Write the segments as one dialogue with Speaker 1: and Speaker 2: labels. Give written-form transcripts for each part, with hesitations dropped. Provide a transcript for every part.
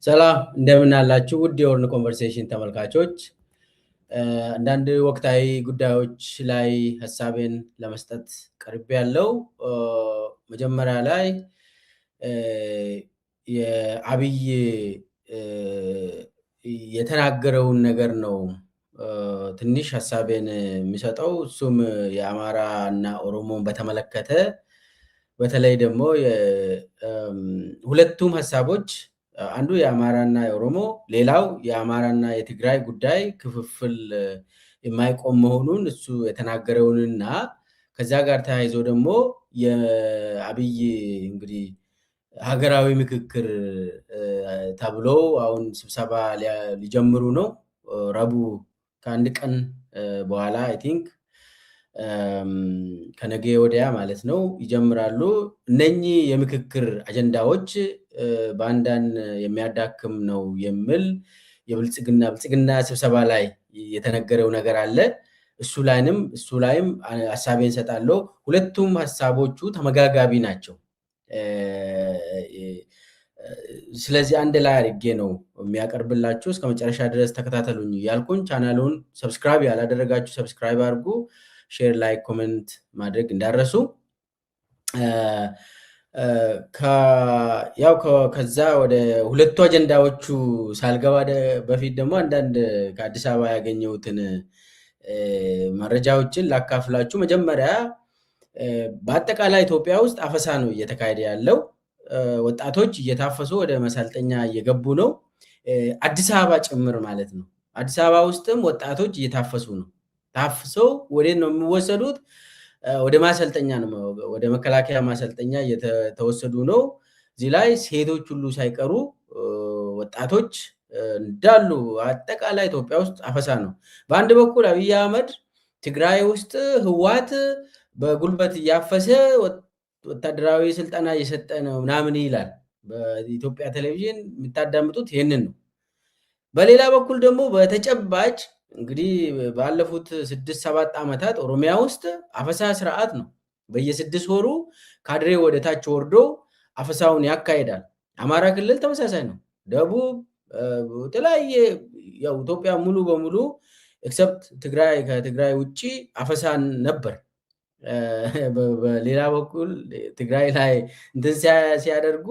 Speaker 1: ሰላም እንደምን አላችሁ? ውድ የሆርን ኮንቨርሴሽን ተመልካቾች፣ አንዳንድ ወቅታዊ ጉዳዮች ላይ ሀሳቤን ለመስጠት ቀርቤ ያለው መጀመሪያ ላይ የአብይ የተናገረውን ነገር ነው ትንሽ ሀሳቤን የሚሰጠው። እሱም የአማራ እና ኦሮሞን በተመለከተ በተለይ ደግሞ ሁለቱም ሀሳቦች አንዱ የአማራና የኦሮሞ ሌላው የአማራና የትግራይ ጉዳይ ክፍፍል የማይቆም መሆኑን እሱ የተናገረውንና ከዛ ጋር ተያይዞ ደግሞ የአብይ እንግዲህ ሀገራዊ ምክክር ተብሎ አሁን ስብሰባ ሊጀምሩ ነው። ረቡዕ ከአንድ ቀን በኋላ አይ ቲንክ ከነገ ወዲያ ማለት ነው ይጀምራሉ። እነኚህ የምክክር አጀንዳዎች በአንዳንድ የሚያዳክም ነው የሚል የብልጽግና ስብሰባ ላይ የተነገረው ነገር አለ። እሱ ላይም ሀሳቤን እሰጣለሁ። ሁለቱም ሀሳቦቹ ተመጋጋቢ ናቸው። ስለዚህ አንድ ላይ አድርጌ ነው የሚያቀርብላችሁ። እስከ መጨረሻ ድረስ ተከታተሉኝ እያልኩኝ ቻናሉን ሰብስክራይብ ያላደረጋችሁ ሰብስክራይብ አድርጉ። ሼር፣ ላይክ፣ ኮሜንት ማድረግ እንዳረሱ። ከዛ ወደ ሁለቱ አጀንዳዎቹ ሳልገባ በፊት ደግሞ አንዳንድ ከአዲስ አበባ ያገኘሁትን መረጃዎችን ላካፍላችሁ። መጀመሪያ በአጠቃላይ ኢትዮጵያ ውስጥ አፈሳ ነው እየተካሄደ ያለው። ወጣቶች እየታፈሱ ወደ መሰልጠኛ እየገቡ ነው። አዲስ አበባ ጭምር ማለት ነው። አዲስ አበባ ውስጥም ወጣቶች እየታፈሱ ነው። ታፍሰው ወዴት ነው የሚወሰዱት? ወደ ማሰልጠኛ ነው፣ ወደ መከላከያ ማሰልጠኛ እየተወሰዱ ነው። እዚህ ላይ ሴቶች ሁሉ ሳይቀሩ ወጣቶች እንዳሉ አጠቃላይ ኢትዮጵያ ውስጥ አፈሳ ነው። በአንድ በኩል አብይ አህመድ ትግራይ ውስጥ ህወሓት በጉልበት እያፈሰ ወታደራዊ ስልጠና እየሰጠ ነው ምናምን ይላል። በኢትዮጵያ ቴሌቪዥን የምታዳምጡት ይህንን ነው። በሌላ በኩል ደግሞ በተጨባጭ እንግዲህ ባለፉት 6-7 ዓመታት ኦሮሚያ ውስጥ አፈሳ ስርዓት ነው። በየ6 ወሩ ካድሬ ወደ ታች ወርዶ አፈሳውን ያካሂዳል። አማራ ክልል ተመሳሳይ ነው። ደቡብ የተለያየ ያው ኢትዮጵያ ሙሉ በሙሉ ኤክሰፕት ትግራይ፣ ከትግራይ ውጪ አፈሳን ነበር። በሌላ በኩል ትግራይ ላይ እንትን ሲያደርጉ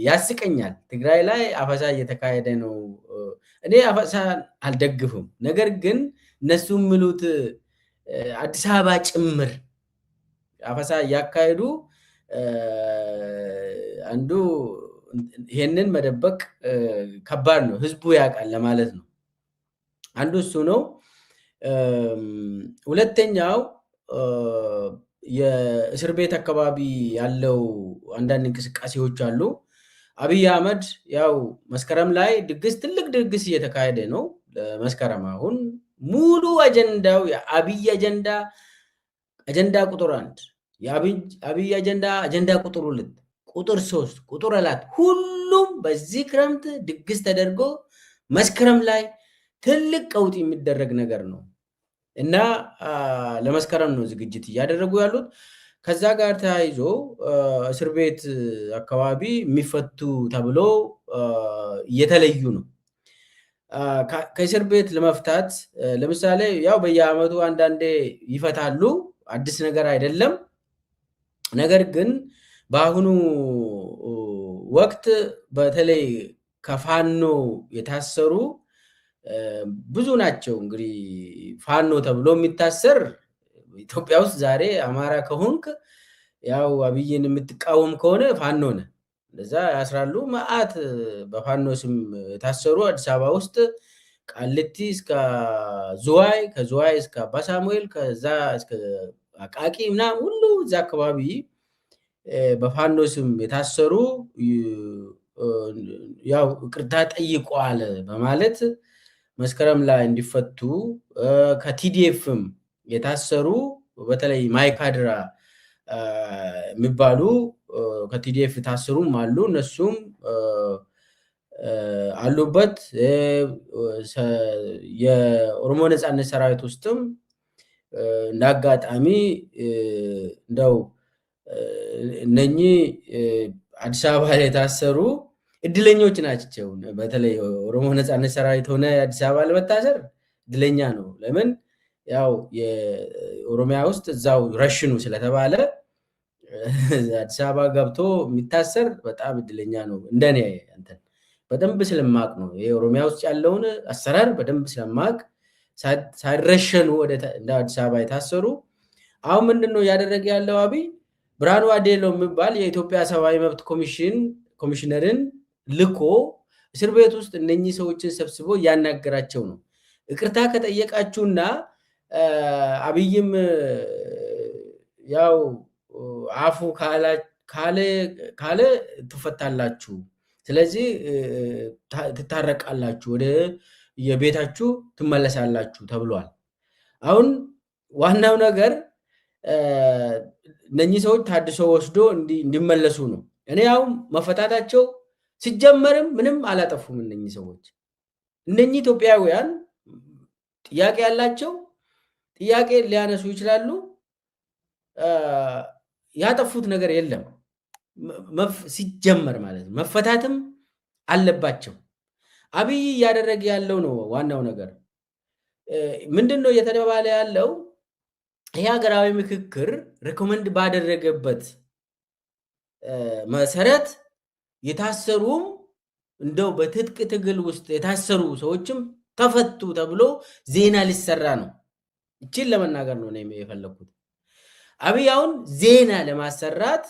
Speaker 1: ያስቀኛል። ትግራይ ላይ አፈሳ እየተካሄደ ነው። እኔ አፈሳ አልደግፍም። ነገር ግን እነሱ የሚሉት አዲስ አበባ ጭምር አፈሳ እያካሄዱ አንዱ ይሄንን መደበቅ ከባድ ነው፣ ህዝቡ ያውቃል ለማለት ነው። አንዱ እሱ ነው። ሁለተኛው የእስር ቤት አካባቢ ያለው አንዳንድ እንቅስቃሴዎች አሉ። አብይ አህመድ ያው መስከረም ላይ ትልቅ ድግስ እየተካሄደ ነው። ለመስከረም አሁን ሙሉ አጀንዳው የአብይ አጀንዳ ቁጥር 1፣ የአብይ አጀንዳ ቁጥር 2፣ ቁጥር 3፣ ቁጥር 4 ሁሉም በዚህ ክረምት ድግስ ተደርጎ መስከረም ላይ ትልቅ ቀውጥ የሚደረግ ነገር ነው እና ለመስከረም ነው ዝግጅት እያደረጉ ያሉት። ከዛ ጋር ተያይዞ እስር ቤት አካባቢ የሚፈቱ ተብሎ እየተለዩ ነው። ከእስር ቤት ለመፍታት ለምሳሌ ያው በየአመቱ አንዳንዴ ይፈታሉ፣ አዲስ ነገር አይደለም። ነገር ግን በአሁኑ ወቅት በተለይ ከፋኖ የታሰሩ ብዙ ናቸው። እንግዲህ ፋኖ ተብሎ የሚታሰር ኢትዮጵያ ውስጥ ዛሬ አማራ ከሆንክ ያው አብይን የምትቃወም ከሆነ ፋኖ ነህ፣ እንደዛ ያስራሉ። መዓት በፋኖ ስም የታሰሩ አዲስ አበባ ውስጥ ቃሊቲ እስከ ዝዋይ፣ ከዝዋይ እስከ አባ ሳሙኤል፣ ከዛ እስከ አቃቂ ምናምን ሁሉ እዛ አካባቢ በፋኖ ስም የታሰሩ ያው ይቅርታ ጠይቋል በማለት መስከረም ላይ እንዲፈቱ ከቲዲኤፍም የታሰሩ በተለይ ማይካድራ የሚባሉ ከቲዲኤፍ የታሰሩም አሉ። እነሱም አሉበት። የኦሮሞ ነጻነት ሰራዊት ውስጥም እንዳጋጣሚ እንደው እነኚህ አዲስ አበባ ላይ የታሰሩ እድለኞች ናቸው። በተለይ ኦሮሞ ነፃነት ሰራዊት ሆነ አዲስ አበባ ለመታሰር እድለኛ ነው። ለምን ያው የኦሮሚያ ውስጥ እዛው ረሽኑ ስለተባለ አዲስ አበባ ገብቶ የሚታሰር በጣም እድለኛ ነው። እንደኔ እንትን በደንብ ስለማቅ ነው የኦሮሚያ ውስጥ ያለውን አሰራር በደንብ ስለማቅ ሳይረሸኑ እንደ አዲስ አበባ የታሰሩ። አሁን ምንድነው እያደረገ ያለው አብይ? ብርሃኑ አዴሎ የሚባል የኢትዮጵያ ሰብአዊ መብት ኮሚሽነርን ልኮ እስር ቤት ውስጥ እነኚህ ሰዎችን ሰብስቦ እያናገራቸው ነው። ይቅርታ ከጠየቃችሁና አብይም ያው አፉ ካለ ትፈታላችሁ፣ ስለዚህ ትታረቃላችሁ፣ ወደ የቤታችሁ ትመለሳላችሁ ተብሏል። አሁን ዋናው ነገር እነኚህ ሰዎች ታድሶ ወስዶ እንዲመለሱ ነው። እኔ አሁን መፈታታቸው ሲጀመርም ምንም አላጠፉም። እነኚህ ሰዎች እነኚህ ኢትዮጵያውያን ጥያቄ ያላቸው ጥያቄ ሊያነሱ ይችላሉ። ያጠፉት ነገር የለም ሲጀመር ማለት ነው። መፈታትም አለባቸው። አብይ እያደረገ ያለው ነው ዋናው ነገር። ምንድን ነው እየተባለ ያለው? ይህ ሀገራዊ ምክክር ሪኮመንድ ባደረገበት መሰረት የታሰሩም እንደው በትጥቅ ትግል ውስጥ የታሰሩ ሰዎችም ተፈቱ ተብሎ ዜና ሊሰራ ነው። እችን ለመናገር ነው የፈለግኩት። አብይ አሁን ዜና ለማሰራት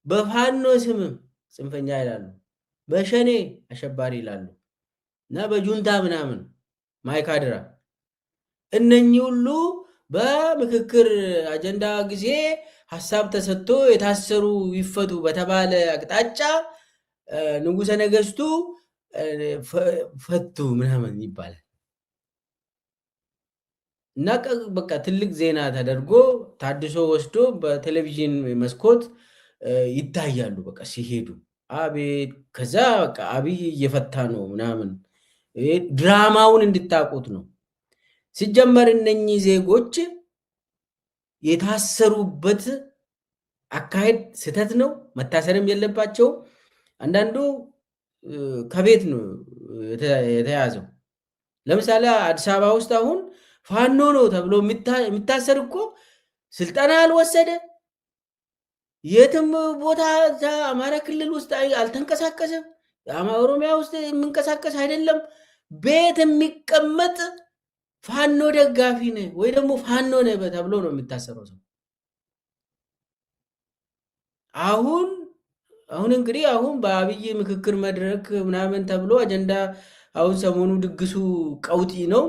Speaker 1: በፋኖ ስምም ጽንፈኛ ይላሉ፣ በሸኔ አሸባሪ ይላሉ እና በጁንታ ምናምን ማይካድራ እነኚህ ሁሉ በምክክር አጀንዳ ጊዜ ሀሳብ ተሰጥቶ የታሰሩ ይፈቱ በተባለ አቅጣጫ ንጉሠ ነገሥቱ ፈቱ ምናምን ይባላል እና በቃ ትልቅ ዜና ተደርጎ ታድሶ ወስዶ በቴሌቪዥን መስኮት ይታያሉ። በቃ ሲሄዱ አቤት። ከዛ በቃ አብይ እየፈታ ነው ምናምን ድራማውን እንድታውቁት ነው። ሲጀመር እነኚህ ዜጎች የታሰሩበት አካሄድ ስህተት ነው። መታሰርም የለባቸው። አንዳንዱ ከቤት ነው የተያዘው። ለምሳሌ አዲስ አበባ ውስጥ አሁን ፋኖ ነው ተብሎ የሚታሰር እኮ ስልጠና አልወሰደ፣ የትም ቦታ አማራ ክልል ውስጥ አልተንቀሳቀሰም፣ ኦሮሚያ ውስጥ የሚንቀሳቀስ አይደለም። ቤት የሚቀመጥ ፋኖ ደጋፊ ነህ ወይ ደግሞ ፋኖ ነህ ተብሎ ነው የሚታሰረው ሰው። አሁን እንግዲህ አሁን በአብይ ምክክር መድረክ ምናምን ተብሎ አጀንዳ አሁን ሰሞኑ ድግሱ ቀውጢ ነው።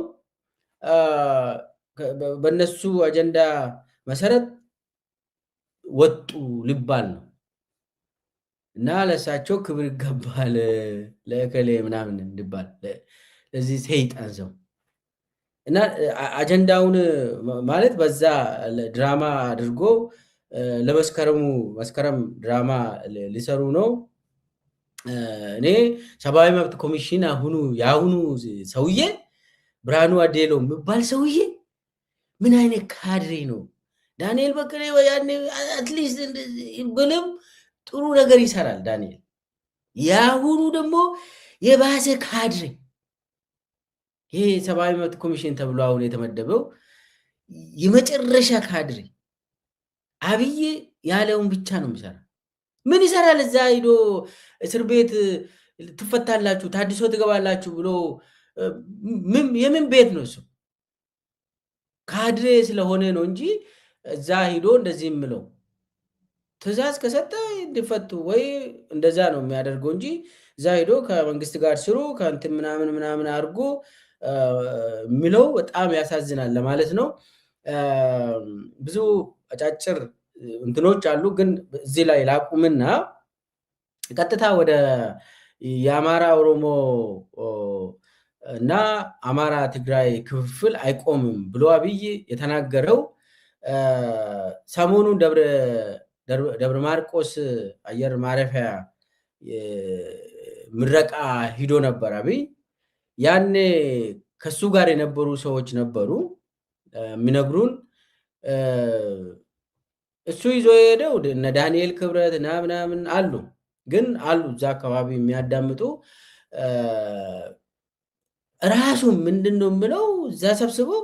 Speaker 1: በነሱ አጀንዳ መሰረት ወጡ ሊባል ነው እና ለእሳቸው ክብር ይገባል ለእከሌ ምናምን እንዲባል ለዚህ ሰይጣን ሰው እና አጀንዳውን ማለት በዛ ድራማ አድርጎ መስከረም ድራማ ሊሰሩ ነው። እኔ ሰብአዊ መብት ኮሚሽን የአሁኑ ሰውዬ ብርሃኑ አዴሎ የሚባል ሰውዬ ምን አይነት ካድሬ ነው? ዳንኤል በቀለ ያኔ አትሊስት ብልም ጥሩ ነገር ይሰራል ዳንኤል። የአሁኑ ደግሞ የባሰ ካድሬ። ይሄ ሰብአዊ መብት ኮሚሽን ተብሎ አሁን የተመደበው የመጨረሻ ካድሬ። አብይ ያለውን ብቻ ነው የሚሰራ። ምን ይሰራል? እዛ ሂዶ እስር ቤት ትፈታላችሁ፣ ታድሶ ትገባላችሁ ብሎ የምን ቤት ነው እሱ? ካድሬ ስለሆነ ነው እንጂ እዛ ሂዶ እንደዚህ የምለው ትእዛዝ ከሰጠ እንዲፈቱ ወይ እንደዛ ነው የሚያደርገው እንጂ እዛ ሂዶ ከመንግስት ጋር ስሩ ከእንትን ምናምን አድርጎ የሚለው በጣም ያሳዝናል ለማለት ነው። ብዙ አጫጭር እንትኖች አሉ፣ ግን እዚህ ላይ ላቁምና ቀጥታ ወደ የአማራ ኦሮሞ እና አማራ ትግራይ ክፍፍል አይቆምም ብሎ አብይ የተናገረው ሰሞኑን ደብረ ማርቆስ አየር ማረፊያ ምረቃ ሂዶ ነበር አብይ። ያኔ ከሱ ጋር የነበሩ ሰዎች ነበሩ የሚነግሩን። እሱ ይዞ የሄደው እነ ዳንኤል ክብረት ምናምን አሉ። ግን አሉ እዛ አካባቢ የሚያዳምጡ ራሱ ምንድነው የምለው እዛ ሰብስበው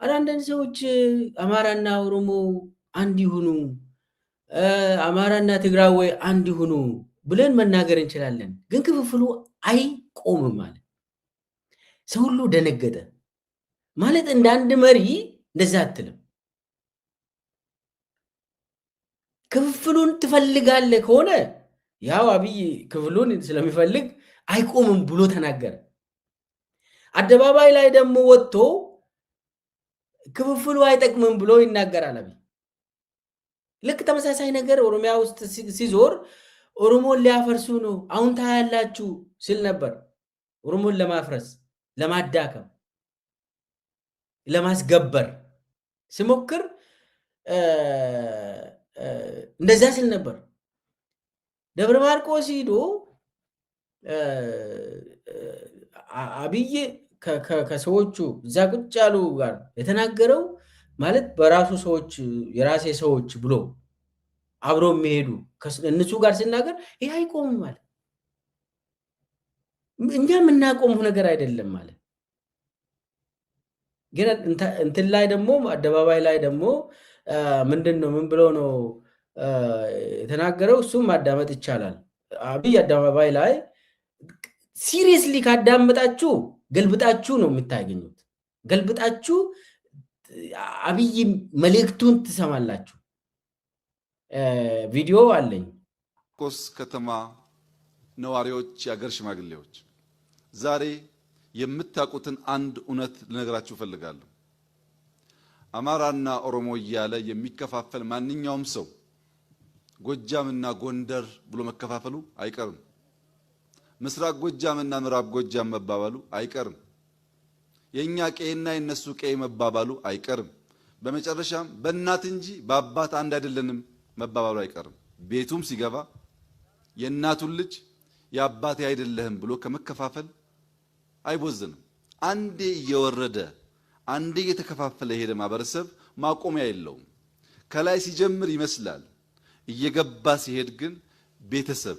Speaker 1: አንዳንድ ሰዎች አማራና ኦሮሞ አንድ ይሁኑ፣ አማራና ትግራዊ አንድ ይሁኑ ብለን መናገር እንችላለን። ግን ክፍፍሉ አይቆምም ማለት ሰው ሁሉ ደነገጠ ማለት እንደ አንድ መሪ እንደዛ አትልም። ክፍፍሉን ትፈልጋለህ ከሆነ ያው አብይ ክፍሉን ስለሚፈልግ አይቆምም ብሎ ተናገረ። አደባባይ ላይ ደግሞ ወጥቶ ክፍፍሉ አይጠቅምም ብሎ ይናገራል አብይ። ልክ ተመሳሳይ ነገር ኦሮሚያ ውስጥ ሲዞር ኦሮሞን ሊያፈርሱ ነው አሁን ታያላችሁ ሲል ነበር። ኦሮሞን ለማፍረስ፣ ለማዳከም፣ ለማስገበር ሲሞክር እንደዛ ሲል ነበር። ደብረ ማርቆስ ሂዶ አብይ ከሰዎቹ እዛ ቁጭ ያሉ ጋር የተናገረው ማለት በራሱ ሰዎች የራሴ ሰዎች ብሎ አብሮ የሚሄዱ እነሱ ጋር ሲናገር ይህ አይቆምም ማለት እኛ የምናቆመው ነገር አይደለም ማለት ግን እንትን ላይ ደግሞ አደባባይ ላይ ደግሞ ምንድን ነው ምን ብሎ ነው የተናገረው? እሱም ማዳመጥ ይቻላል። አብይ አደባባይ ላይ ሲሪየስሊ ካዳመጣችሁ ገልብጣችሁ ነው የምታገኙት። ገልብጣችሁ አብይ መልእክቱን ትሰማላችሁ። ቪዲዮ አለኝ።
Speaker 2: ኮስ ከተማ ነዋሪዎች፣ የአገር ሽማግሌዎች ዛሬ የምታውቁትን አንድ እውነት ልነግራችሁ እፈልጋለሁ። አማራና ኦሮሞ እያለ የሚከፋፈል ማንኛውም ሰው ጎጃምና ጎንደር ብሎ መከፋፈሉ አይቀርም። ምስራቅ ጎጃምና ምዕራብ ጎጃም መባባሉ አይቀርም። የኛ ቀይና የነሱ ቀይ መባባሉ አይቀርም። በመጨረሻም በእናት እንጂ በአባት አንድ አይደለንም መባባሉ አይቀርም። ቤቱም ሲገባ የእናቱን ልጅ የአባቴ አይደለህም ብሎ ከመከፋፈል አይቦዝንም። አንዴ እየወረደ አንዴ እየተከፋፈለ የሄደ ማህበረሰብ ማቆሚያ የለውም። ከላይ ሲጀምር ይመስላል፣ እየገባ ሲሄድ ግን ቤተሰብ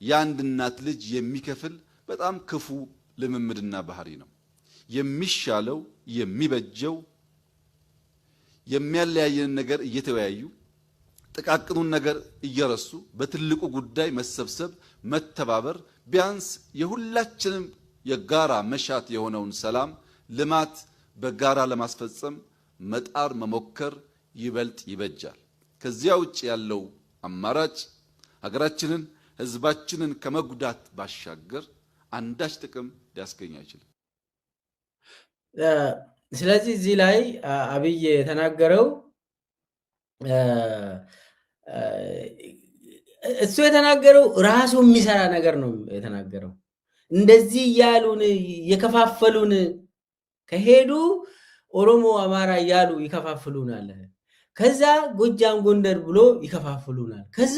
Speaker 2: የአንድ እናት ልጅ የሚከፍል በጣም ክፉ ልምምድና ባህሪ ነው። የሚሻለው የሚበጀው የሚያለያየን ነገር እየተወያዩ ጥቃቅኑን ነገር እየረሱ በትልቁ ጉዳይ መሰብሰብ፣ መተባበር፣ ቢያንስ የሁላችንም የጋራ መሻት የሆነውን ሰላም፣ ልማት በጋራ ለማስፈጸም መጣር መሞከር ይበልጥ ይበጃል። ከዚያ ውጭ ያለው አማራጭ ሀገራችንን ህዝባችንን ከመጉዳት ባሻገር አንዳች ጥቅም ሊያስገኝ አይችልም።
Speaker 1: ስለዚህ እዚህ ላይ አብይ የተናገረው እሱ የተናገረው ራሱ የሚሰራ ነገር ነው የተናገረው። እንደዚህ እያሉን የከፋፈሉን ከሄዱ ኦሮሞ አማራ እያሉ ይከፋፍሉናል። ከዛ ጎጃም ጎንደር ብሎ ይከፋፍሉናል። ከዛ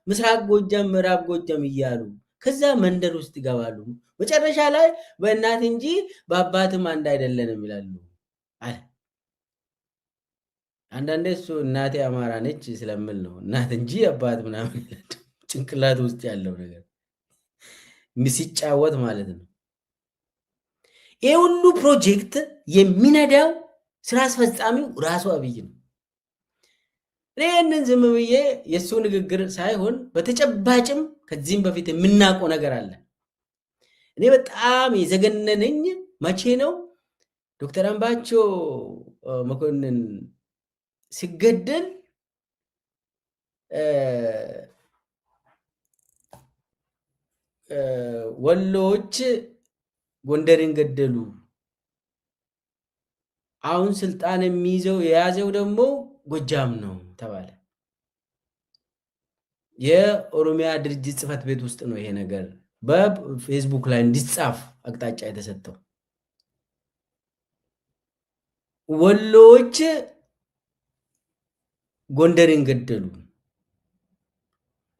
Speaker 1: ምስራቅ ጎጃም ምዕራብ ጎጃም እያሉ ከዛ መንደር ውስጥ ይገባሉ። መጨረሻ ላይ በእናት እንጂ በአባትም አንድ አይደለንም ይላሉ አለ። አንዳንዴ እሱ እናቴ አማራ ነች ስለምል ነው እናት እንጂ አባት ምናምን ጭንቅላት ውስጥ ያለው ነገር ሲጫወት ማለት ነው። ይህ ሁሉ ፕሮጀክት የሚነዳው ስራ አስፈጻሚው ራሱ አብይ ነው። ይህንን ዝም ብዬ የእሱ ንግግር ሳይሆን በተጨባጭም ከዚህም በፊት የምናውቀው ነገር አለ። እኔ በጣም የዘገነነኝ መቼ ነው ዶክተር አምባቸው መኮንን ሲገደል ወሎዎች ጎንደርን ገደሉ። አሁን ስልጣን የያዘው ደግሞ ጎጃም ነው ተባለ። የኦሮሚያ ድርጅት ጽህፈት ቤት ውስጥ ነው ይሄ ነገር በፌስቡክ ላይ እንዲጻፍ አቅጣጫ የተሰጠው። ወሎዎች ጎንደርን ገደሉ።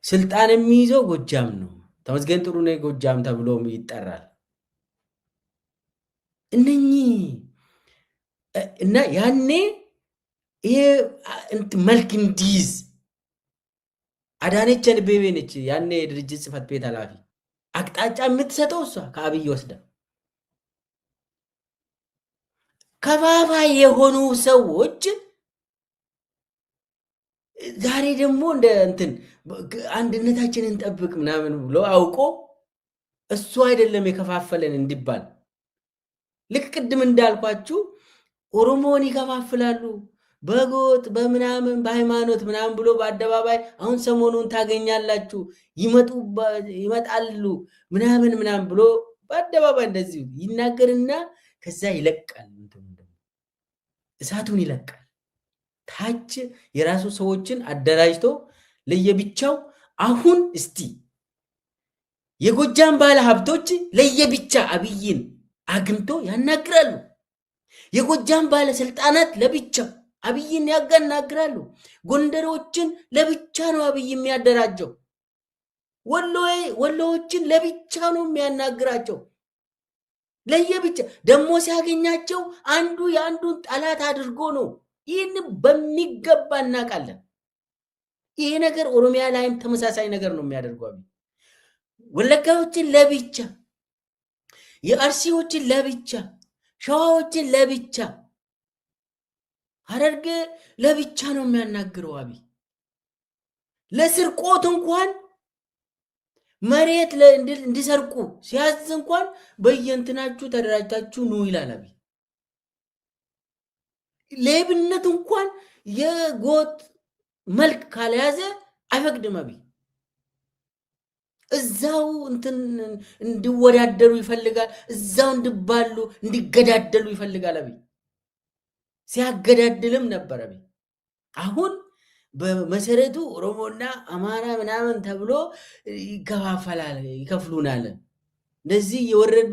Speaker 1: ስልጣን የሚይዘው ጎጃም ነው። ተመስገን ጥሩነህ ጎጃም ተብሎ ይጠራል። እነኚህ እና ያኔ ይሄ መልክ እንዲይዝ አዳነች አቤቤ ነች ያኔ የድርጅት ጽህፈት ቤት ኃላፊ አቅጣጫ የምትሰጠው እሷ ከአብይ ወስዳ። ከፋፋይ የሆኑ ሰዎች ዛሬ ደግሞ እንደ እንትን አንድነታችንን እንጠብቅ ምናምን ብሎ አውቆ እሱ አይደለም የከፋፈለን እንዲባል ልክ ቅድም እንዳልኳችሁ ኦሮሞን ይከፋፍላሉ በጎጥ በምናምን በሃይማኖት ምናምን ብሎ በአደባባይ አሁን ሰሞኑን ታገኛላችሁ ይመጣሉ ምናምን ብሎ በአደባባይ እንደዚህ ይናገርና ከዛ ይለቃል፣ እሳቱን ይለቃል። ታች የራሱ ሰዎችን አደራጅቶ ለየብቻው አሁን እስቲ የጎጃም ባለ ሀብቶች ለየብቻ አብይን አግምቶ ያናግራሉ። የጎጃም ባለስልጣናት ለብቻ አብይን ያናግራሉ። ጎንደሮችን ለብቻ ነው አብይ የሚያደራጀው። ወሎዎችን ለብቻ ነው የሚያናግራቸው። ለየብቻ ደግሞ ሲያገኛቸው አንዱ የአንዱን ጠላት አድርጎ ነው። ይህን በሚገባ እናውቃለን። ይሄ ነገር ኦሮሚያ ላይም ተመሳሳይ ነገር ነው የሚያደርገው። ወለጋዎችን ለብቻ፣ የአርሲዎችን ለብቻ፣ ሸዋዎችን ለብቻ፣ ሐረርጌ ለብቻ ነው የሚያናግረው አብይ። ለስርቆት እንኳን መሬት እንዲሰርቁ ሲያዝ እንኳን በየእንትናችሁ ተደራጅታችሁ ኑ ይላል አብይ። ሌብነት እንኳን የጎጥ መልክ ካልያዘ አይፈቅድም አብይ። እዛው እንትን እንዲወዳደሩ ይፈልጋል። እዛው እንዲባሉ እንዲገዳደሉ ይፈልጋል አብይ። ሲያገዳድልም ነበር አብይ። አሁን በመሰረቱ ኦሮሞና አማራ ምናምን ተብሎ ይከፋፈላል፣ ይከፍሉናል። እንደዚህ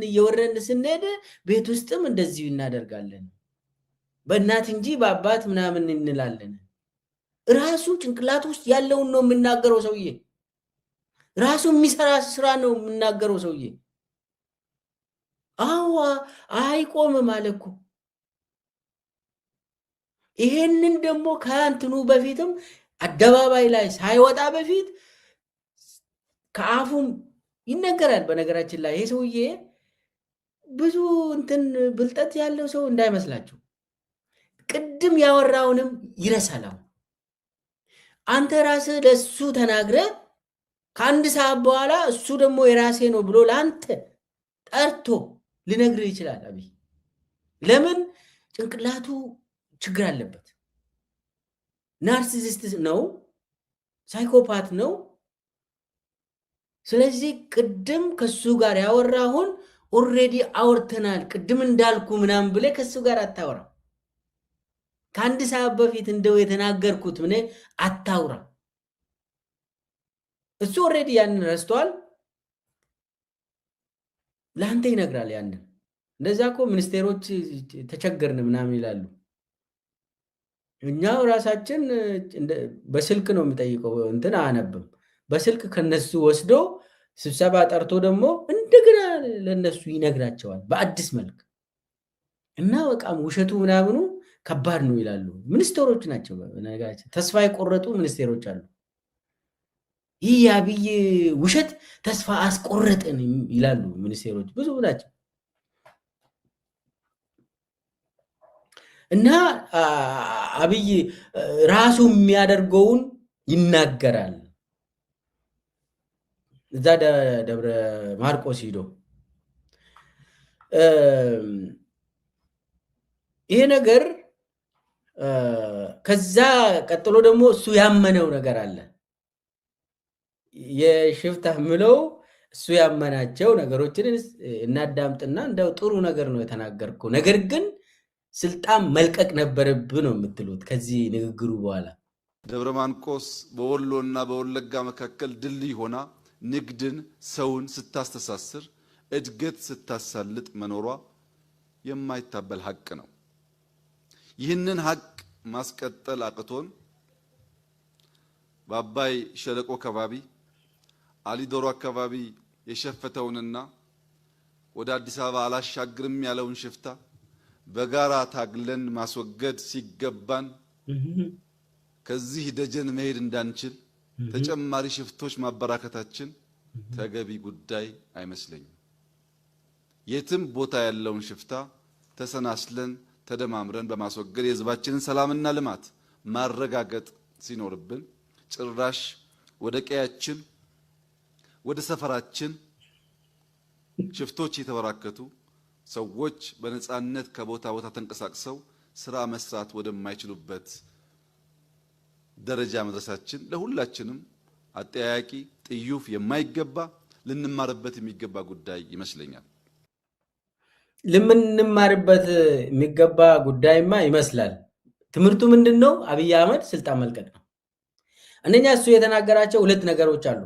Speaker 1: እየወረድን ስንሄድ ቤት ውስጥም እንደዚሁ እናደርጋለን። በእናት እንጂ በአባት ምናምን እንላለን። ራሱ ጭንቅላት ውስጥ ያለውን ነው የምናገረው ሰውዬ። ራሱ የሚሰራ ስራ ነው የምናገረው ሰውዬ። አዋ አይቆምም አለ እኮ። ይሄንን ደግሞ ከእንትኑ በፊትም አደባባይ ላይ ሳይወጣ በፊት ከአፉም ይነገራል። በነገራችን ላይ ይሄ ሰውዬ ብዙ እንትን ብልጠት ያለው ሰው እንዳይመስላችሁ። ቅድም ያወራውንም ይረሳል። አንተ ራስህ ለሱ ተናግረህ ከአንድ ሰዓት በኋላ እሱ ደግሞ የራሴ ነው ብሎ ለአንተ ጠርቶ ሊነግርህ ይችላል አብይ። ለምን? ጭንቅላቱ ችግር አለበት። ናርሲሲስት ነው፣ ሳይኮፓት ነው። ስለዚህ ቅድም ከሱ ጋር ያወራሁን ኦልሬዲ አውርተናል። ቅድም እንዳልኩ ምናምን ብለህ ከሱ ጋር አታወራ። ከአንድ ሰዓት በፊት እንደው የተናገርኩት ምን አታውራ። እሱ ኦልሬዲ ያንን ረስተዋል። ለአንተ ይነግራል ያንን። እንደዛ እኮ ሚኒስቴሮች ተቸገርን ምናምን ይላሉ። እኛው ራሳችን በስልክ ነው የሚጠይቀው፣ እንትን አያነብም። በስልክ ከነሱ ወስዶ ስብሰባ ጠርቶ ደግሞ እንደገና ለነሱ ይነግራቸዋል በአዲስ መልክ። እና በቃም ውሸቱ ምናምኑ ከባድ ነው ይላሉ። ሚኒስቴሮች ናቸው ተስፋ የቆረጡ ሚኒስቴሮች አሉ። ይህ የአብይ ውሸት ተስፋ አስቆረጥን ይላሉ ሚኒስቴሮች ብዙ ናቸው። እና አብይ ራሱ የሚያደርገውን ይናገራል። እዛ ደብረ ማርቆስ ሂዶ ይሄ ነገር ከዛ ቀጥሎ ደግሞ እሱ ያመነው ነገር አለ። የሽፍታ ምለው እሱ ያመናቸው ነገሮችን እናዳምጥና እንደው ጥሩ ነገር ነው የተናገርከው፣ ነገር ግን ስልጣን መልቀቅ ነበረብህ ነው የምትሉት ከዚህ ንግግሩ በኋላ።
Speaker 2: ደብረ ማርቆስ በወሎና በወለጋ መካከል ድልድይ ሆና ንግድን፣ ሰውን ስታስተሳስር፣ እድገት ስታሳልጥ መኖሯ የማይታበል ሀቅ ነው። ይህንን ሀቅ ማስቀጠል አቅቶን በአባይ ሸለቆ አካባቢ አሊዶሮ አካባቢ የሸፈተውንና ወደ አዲስ አበባ አላሻግርም ያለውን ሽፍታ በጋራ ታግለን ማስወገድ ሲገባን ከዚህ ደጀን መሄድ እንዳንችል ተጨማሪ ሽፍቶች ማበራከታችን ተገቢ ጉዳይ አይመስለኝም። የትም ቦታ ያለውን ሽፍታ ተሰናስለን ተደማምረን በማስወገድ የህዝባችንን ሰላምና ልማት ማረጋገጥ ሲኖርብን ጭራሽ ወደ ቀያችን ወደ ሰፈራችን ሽፍቶች የተበራከቱ ሰዎች በነፃነት ከቦታ ቦታ ተንቀሳቅሰው ስራ መስራት ወደማይችሉበት ደረጃ መድረሳችን ለሁላችንም አጠያያቂ ጥዩፍ የማይገባ ልንማርበት የሚገባ ጉዳይ ይመስለኛል።
Speaker 1: ልንማርበት የሚገባ ጉዳይማ ይመስላል። ትምህርቱ ምንድነው? አብይ አህመድ ስልጣን መልቀቅ ነው። አንደኛ እሱ የተናገራቸው ሁለት ነገሮች አሉ።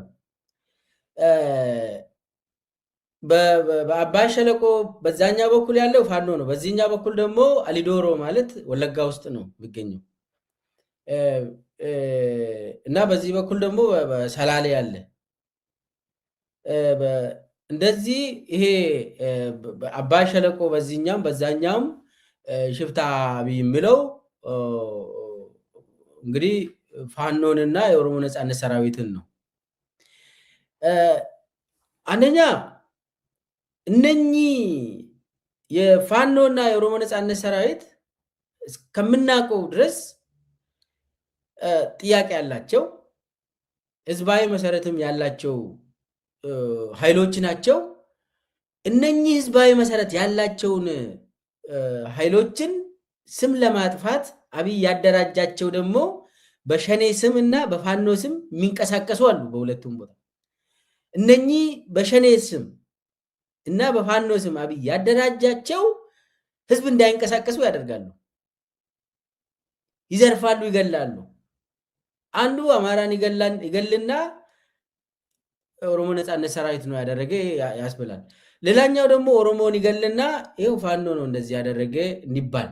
Speaker 1: በአባይ ሸለቆ በዛኛው በኩል ያለው ፋኖ ነው፣ በዚህኛው በኩል ደግሞ አሊዶሮ ማለት ወለጋ ውስጥ ነው የሚገኘው እና በዚህ በኩል ደግሞ ሰላሌ ያለ እንደዚህ ይሄ አባይ ሸለቆ በዚህኛም በዛኛም ሽፍታ አብይ የሚለው እንግዲህ ፋኖንና የኦሮሞ ነጻነት ሰራዊትን ነው። አንደኛ እነኚህ የፋኖና የኦሮሞ ነጻነት ሰራዊት እስከምናውቀው ድረስ ጥያቄ ያላቸው ህዝባዊ መሰረትም ያላቸው ኃይሎች ናቸው። እነኚህ ህዝባዊ መሰረት ያላቸውን ኃይሎችን ስም ለማጥፋት አብይ ያደራጃቸው ደግሞ በሸኔ ስም እና በፋኖ ስም የሚንቀሳቀሱ አሉ። በሁለቱም ቦታ እነኚህ በሸኔ ስም እና በፋኖ ስም አብይ ያደራጃቸው ህዝብ እንዳይንቀሳቀሱ ያደርጋሉ፣ ይዘርፋሉ፣ ይገላሉ። አንዱ አማራን ይገልና ኦሮሞ ነጻነት ሰራዊት ነው ያደረገ ያስብላል። ሌላኛው ደግሞ ኦሮሞን ይገልና ይሄው ፋኖ ነው እንደዚህ ያደረገ እንዲባል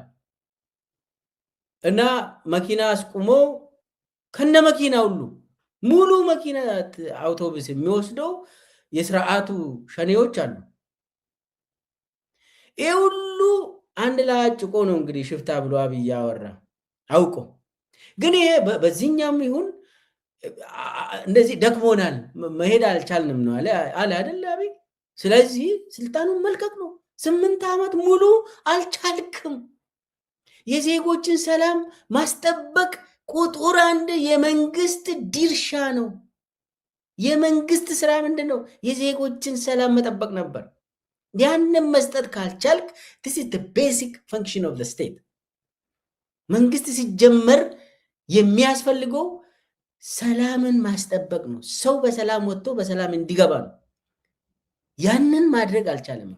Speaker 1: እና መኪና አስቁሞ ከነ መኪና ሁሉ ሙሉ መኪና አውቶቡስ የሚወስደው የስርዓቱ ሸኔዎች አሉ። ይሄ ሁሉ አንድ ላይ አጭቆ ነው እንግዲህ ሽፍታ ብሎ አብይ ያወራ አውቆ። ግን ይሄ በዚህኛም ይሁን እንደዚህ ደክሞናል መሄድ አልቻልንም ነው አለ አይደል አብይ። ስለዚህ ስልጣኑን መልቀቅ ነው። 8 ዓመት ሙሉ አልቻልክም። የዜጎችን ሰላም ማስጠበቅ ቁጥር 1 የመንግስት ድርሻ ነው። የመንግስት ስራ ምንድን ነው? የዜጎችን ሰላም መጠበቅ ነበር። ያንን መስጠት ካልቻልክ this is the basic function of the state። መንግስት ሲጀመር የሚያስፈልገው ሰላምን ማስጠበቅ ነው። ሰው በሰላም ወጥቶ በሰላም እንዲገባ ነው። ያንን ማድረግ አልቻለም።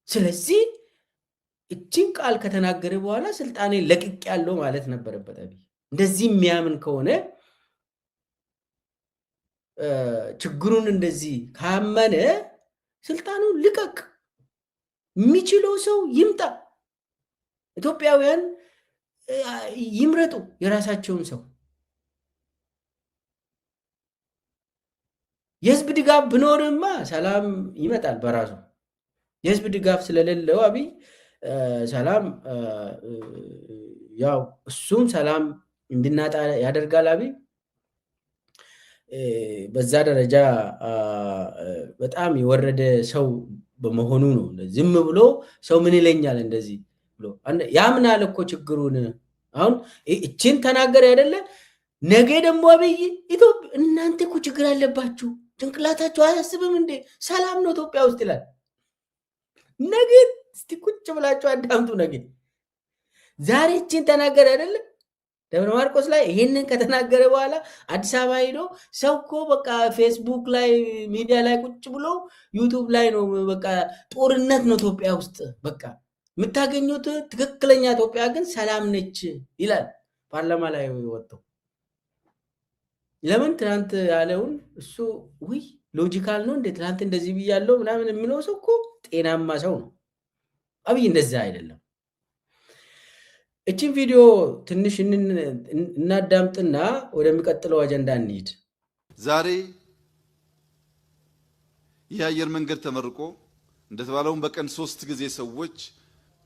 Speaker 1: ስለዚህ እቺን ቃል ከተናገረ በኋላ ስልጣኔ ለቅቅ ያለው ማለት ነበረበት አብይ። እንደዚህ የሚያምን ከሆነ ችግሩን እንደዚህ ካመነ ስልጣኑን ልቀቅ። የሚችለው ሰው ይምጣ። ኢትዮጵያውያን ይምረጡ የራሳቸውን ሰው። የህዝብ ድጋፍ ብኖርማ ሰላም ይመጣል በራሱ። የህዝብ ድጋፍ ስለሌለው አብይ ሰላም ያው እሱም ሰላም እንድናጣ ያደርጋል አብይ። በዛ ደረጃ በጣም የወረደ ሰው በመሆኑ ነው። ዝም ብሎ ሰው ምን ይለኛል እንደዚህ ብሎ ያምናል እኮ ችግሩን። አሁን እቺን ተናገር አይደለ? ነገ ደግሞ አብይ ኢትዮጵያ እናንተ እኮ ችግር አለባችሁ ጭንቅላታችሁ አያስብም እንዴ? ሰላም ነው ኢትዮጵያ ውስጥ ይላል። ነገ እስቲ ቁጭ ብላችሁ አዳምጡ። ነገ ዛሬ እቺን ተናገር አይደለ? ደብረ ማርቆስ ላይ ይሄንን ከተናገረ በኋላ አዲስ አበባ ሄዶ ሰው እኮ በቃ ፌስቡክ ላይ ሚዲያ ላይ ቁጭ ብሎ ዩቱብ ላይ ነው በቃ ጦርነት ነው ኢትዮጵያ ውስጥ በቃ የምታገኙት ትክክለኛ ኢትዮጵያ ግን ሰላም ነች ይላል ፓርላማ ላይ ወጥቶ። ለምን ትናንት ያለውን እሱ ውይ ሎጂካል ነው እንዴ ትናንት እንደዚህ ብያለሁ ምናምን የሚለው ሰው እኮ ጤናማ ሰው ነው። አብይ እንደዛ አይደለም። እቺን ቪዲዮ ትንሽ እናዳምጥና ወደሚቀጥለው አጀንዳ እንሂድ።
Speaker 2: ዛሬ የአየር መንገድ ተመርቆ እንደተባለውን በቀን 3 ጊዜ ሰዎች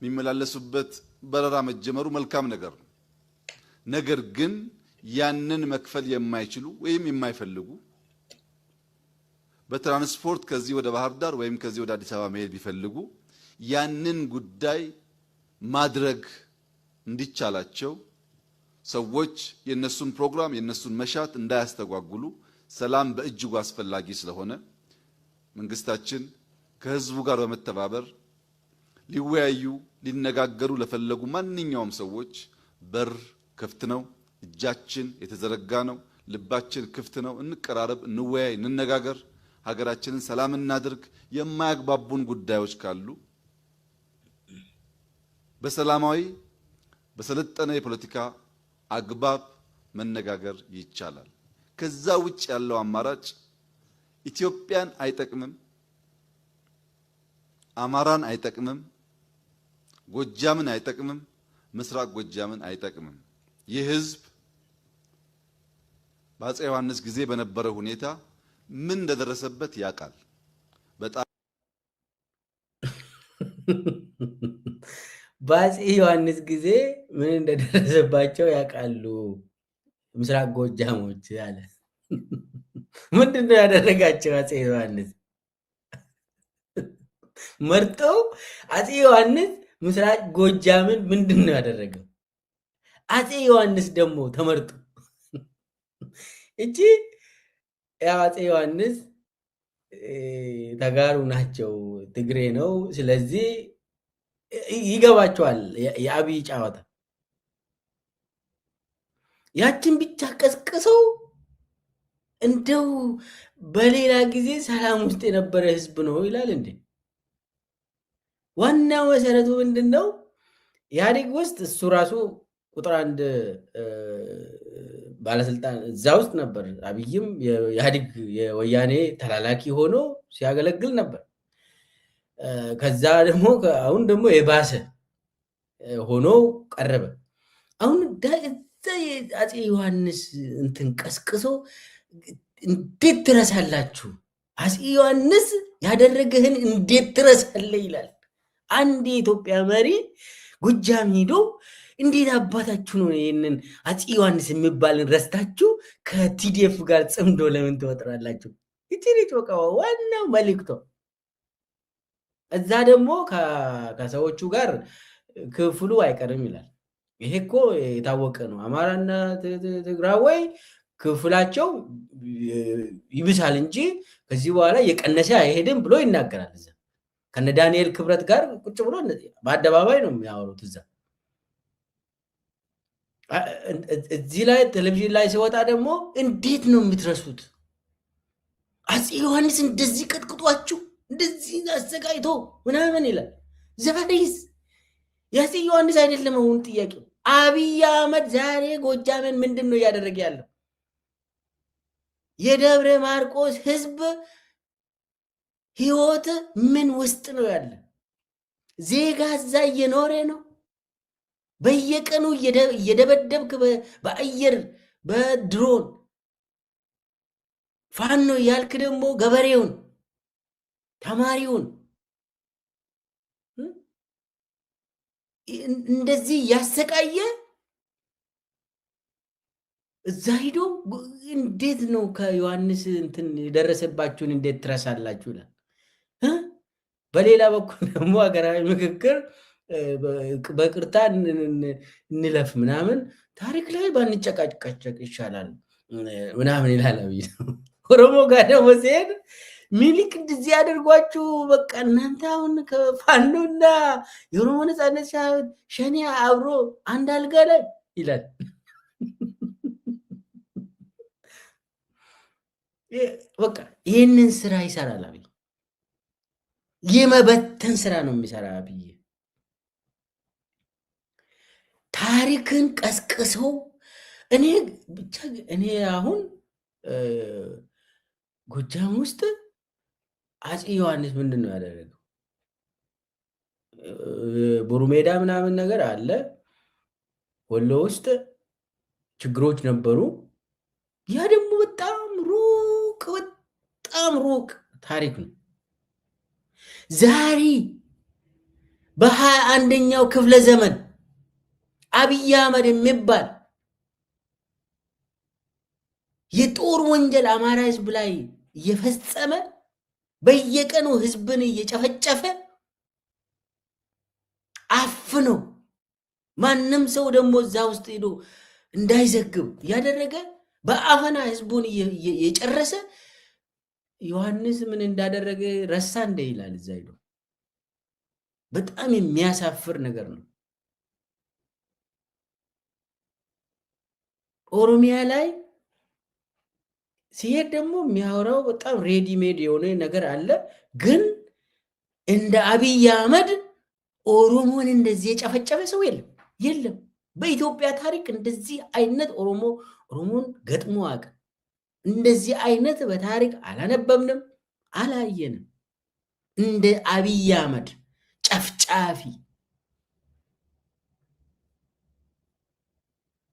Speaker 2: የሚመላለሱበት በረራ መጀመሩ መልካም ነገር ነው። ነገር ግን ያንን መክፈል የማይችሉ ወይም የማይፈልጉ በትራንስፖርት ከዚህ ወደ ባህር ዳር ወይም ከዚህ ወደ አዲስ አበባ መሄድ ቢፈልጉ ያንን ጉዳይ ማድረግ እንዲቻላቸው ሰዎች የነሱን ፕሮግራም የነሱን መሻት እንዳያስተጓጉሉ ሰላም በእጅጉ አስፈላጊ ስለሆነ መንግስታችን ከህዝቡ ጋር በመተባበር ሊወያዩ ሊነጋገሩ ለፈለጉ ማንኛውም ሰዎች በር ክፍት ነው። እጃችን የተዘረጋ ነው። ልባችን ክፍት ነው። እንቀራረብ፣ እንወያይ፣ እንነጋገር፣ ሀገራችንን ሰላም እናድርግ። የማያግባቡን ጉዳዮች ካሉ በሰላማዊ በሰለጠነ የፖለቲካ አግባብ መነጋገር ይቻላል። ከዛ ውጭ ያለው አማራጭ ኢትዮጵያን አይጠቅምም፣ አማራን አይጠቅምም፣ ጎጃምን አይጠቅምም፣ ምስራቅ ጎጃምን አይጠቅምም። ይህ ህዝብ በአፄ ዮሐንስ ጊዜ በነበረው ሁኔታ ምን እንደደረሰበት ያውቃል። በጣም
Speaker 1: በአፄ ዮሐንስ ጊዜ ምን እንደደረሰባቸው ያውቃሉ ምስራቅ ጎጃሞች አለ። ምንድነው ያደረጋቸው አፄ ዮሐንስ? መርጠው አፄ ዮሐንስ ምስራቅ ጎጃምን ምንድነው ያደረገው? አፄ ዮሐንስ ደግሞ ተመርጦ እቺ አፄ ዮሐንስ ተጋሩ ናቸው፣ ትግሬ ነው። ስለዚህ ይገባቸዋል የአብይ ጨዋታ። ያችን ብቻ ቀስቅሰው እንደው በሌላ ጊዜ ሰላም ውስጥ የነበረ ህዝብ ነው ይላል እንዴ? ዋናው መሰረቱ ምንድነው? ኢህአዴግ ውስጥ እሱ ራሱ ቁጥር አንድ ባለስልጣን እዛ ውስጥ ነበር። አብይም የኢህአዴግ የወያኔ ተላላኪ ሆኖ ሲያገለግል ነበር። ከዛ ደግሞ አሁን ደግሞ የባሰ ሆኖ ቀረበ። አሁን አፄ ዮሐንስ እንትን ቀስቅሶ እንዴት ትረሳላችሁ? አፄ ዮሐንስ ያደረገህን እንዴት ትረሳለህ ይላል። አንድ የኢትዮጵያ መሪ ጎጃም ሄዶ እንዴት አባታችሁ ነው ይህንን አፄ ዮሐንስ የሚባልን ረስታችሁ ከቲዲኤፍ ጋር ጽምዶ ለምን ትወጥራላችሁ? ይቺ በቃ ዋናው መልእክቶ። እዛ ደግሞ ከሰዎቹ ጋር ክፍሉ አይቀርም ይላል። ይሄ እኮ የታወቀ ነው። አማራና ትግራዋይ ክፍላቸው ይብሳል እንጂ ከዚህ በኋላ የቀነሰ አይሄድም ብሎ ይናገራል። እዛ ከነ ዳንኤል ክብረት ጋር ቁጭ ብሎ በአደባባይ ነው የሚያወሩት። እዛ እዚህ ላይ ቴሌቪዥን ላይ ሲወጣ ደግሞ እንዴት ነው የምትረሱት? አፄ ዮሐንስ እንደዚህ ቀጥቅጧችሁ እንደዚህ አሰቃይቶ ምናምን ይላል። ዛሬስ የአፄ ዮሐንስ አይደለም አሁን ጥያቄው። አብይ አህመድ ዛሬ ጎጃምን ምንድን ነው እያደረገ ያለው? የደብረ ማርቆስ ህዝብ ህይወት ምን ውስጥ ነው ያለ? ዜጋ እዛ እየኖረ ነው። በየቀኑ እየደበደብክ በአየር በድሮን ፋኖ ያልክ ደግሞ ገበሬውን ተማሪውን እንደዚህ ያሰቃየ እዛ ሂዶ እንዴት ነው ከዮሐንስ እንትን የደረሰባችሁን እንዴት ትረሳላችሁ ይላል። በሌላ በኩል ደግሞ ሀገራዊ ምክክር በቅርታ እንለፍ ምናምን ታሪክ ላይ ባንጨቃጨቅ ይሻላል ምናምን ይላል። ኦሮሞ ጋር ደግሞ ሲሄድ ሚኒሊክ እንደዚህ ያደርጓችሁ በቃ እናንተ አሁን ከፋኖና የኦሮሞ ነፃነት ሸኔ አብሮ አንድ አልጋ ላይ ይላል። በቃ ይህንን ስራ ይሰራል አብይ። የመበተን ስራ ነው የሚሰራ አብይ። ታሪክን ቀስቅሰው እኔ አሁን ጎጃም ውስጥ አፄ ዮሐንስ ምንድን ነው ያደረገው? ቡሩሜዳ ምናምን ነገር አለ። ወሎ ውስጥ ችግሮች ነበሩ። ያ ደግሞ በጣም ሩቅ ታሪክ ነው። ዛሬ በ21ኛው ክፍለ ዘመን አብይ አህመድ የሚባል የጦር ወንጀል አማራ ህዝብ ላይ እየፈጸመ በየቀኑ ህዝብን እየጨፈጨፈ አፍነው ማንም ሰው ደግሞ እዛ ውስጥ ሄዶ እንዳይዘግብ ያደረገ በአፈና ህዝቡን የጨረሰ ዮሐንስ ምን እንዳደረገ ረሳ እንደ ይላል እዛ ሄዶ። በጣም የሚያሳፍር ነገር ነው። ኦሮሚያ ላይ ሲሄድ ደግሞ የሚያወራው በጣም ሬዲሜድ የሆነ ነገር አለ። ግን እንደ አብይ አህመድ ኦሮሞን እንደዚህ የጨፈጨፈ ሰው የለም። በኢትዮጵያ ታሪክ እንደዚህ አይነት ኦሮሞን ገጥሞ አያውቅም። እንደዚህ አይነት በታሪክ አላነበብንም፣ አላየንም። እንደ አብይ አህመድ ጨፍጫፊ።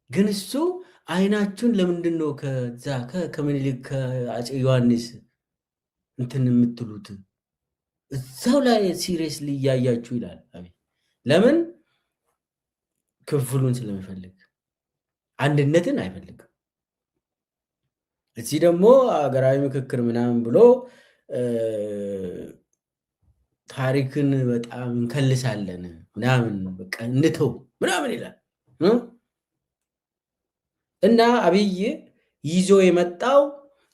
Speaker 1: ግን እሱ አይናችሁን ለምንድን ነው ከዛ ከምኒልክ ከአፄ ዮሐንስ እንትን የምትሉት? እዛው ላይ ሲሪየስሊ እያያችሁ ይላል። ለምን? ክፍሉን ስለሚፈልግ አንድነትን አይፈልግም። እዚህ ደግሞ ሀገራዊ ምክክር ምናምን ብሎ ታሪክን በጣም እንከልሳለን ምናምን በቃ እንተው ምናምን ይላል። እና አብይ ይዞ የመጣው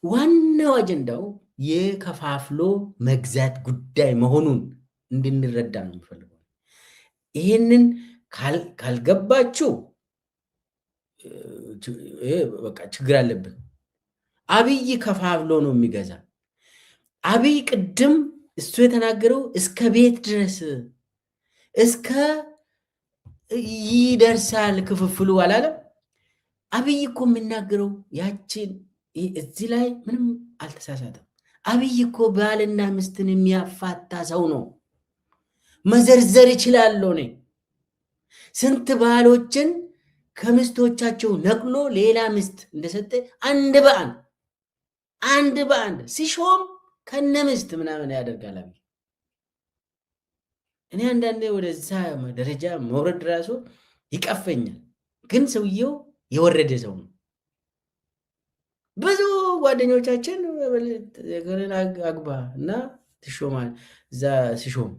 Speaker 1: ዋናው አጀንዳው የከፋፍሎ መግዛት ጉዳይ መሆኑን እንድንረዳ ነው የሚፈልገው። ይህንን ካልገባችሁ በቃ ችግር አለብን። አብይ ከፋፍሎ ነው የሚገዛ። አብይ ቅድም እሱ የተናገረው እስከ ቤት ድረስ እስከ ይደርሳል ክፍፍሉ አላለም። አብይ እኮ የሚናገረው ያችን እዚህ ላይ ምንም አልተሳሳተም። አብይ እኮ ባልና ሚስትን የሚያፋታ ሰው ነው። መዘርዘር ይችላለሁ። እኔ ስንት ባሎችን ከሚስቶቻቸው ነቅሎ ሌላ ሚስት እንደሰጠ አንድ በአንድ ሲሾም ከነ ሚስት ምናምን ያደርጋል አብይ። እኔ አንዳንዴ ወደዛ ደረጃ መውረድ ራሱ ይቀፈኛል። ግን ሰውየው የወረደ ሰው ነው። ብዙ ጓደኞቻችን አግባ እና ትሾማል። እዛ ሲሾም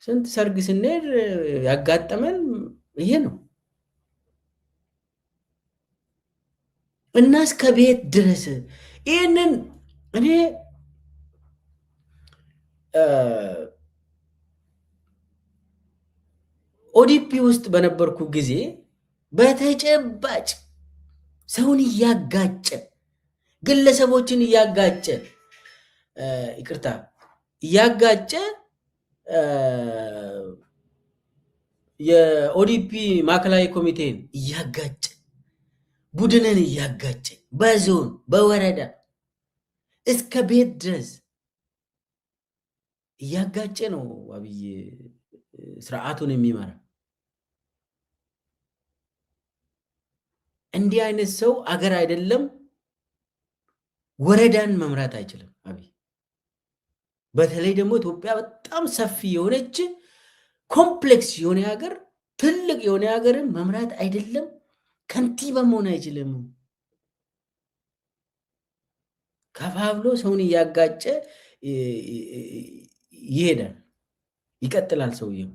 Speaker 1: ስንት ሰርግ ስንሄድ ያጋጠመን ይሄ ነው። እና እስከ ቤት ድረስ ይህንን እኔ ኦዲፒ ውስጥ በነበርኩ ጊዜ በተጨባጭ ሰውን እያጋጨ ግለሰቦችን እያጋጨ እያጋጨ የኦዲፒ ማዕከላዊ ኮሚቴን እያጋጨ ቡድንን እያጋጨ በዞን በወረዳ እስከ ቤት ድረስ እያጋጨ ነው አብይ ስርዓቱን የሚመራ። እንዲህ አይነት ሰው አገር አይደለም ወረዳን መምራት አይችልም አብይ። በተለይ ደግሞ ኢትዮጵያ በጣም ሰፊ የሆነች ኮምፕሌክስ የሆነ ሀገር፣ ትልቅ የሆነ ሀገርን መምራት አይደለም ከንቲባ መሆን አይችልም። ከፋፍሎ ሰውን እያጋጨ ይሄዳል፣ ይቀጥላል። ሰውየው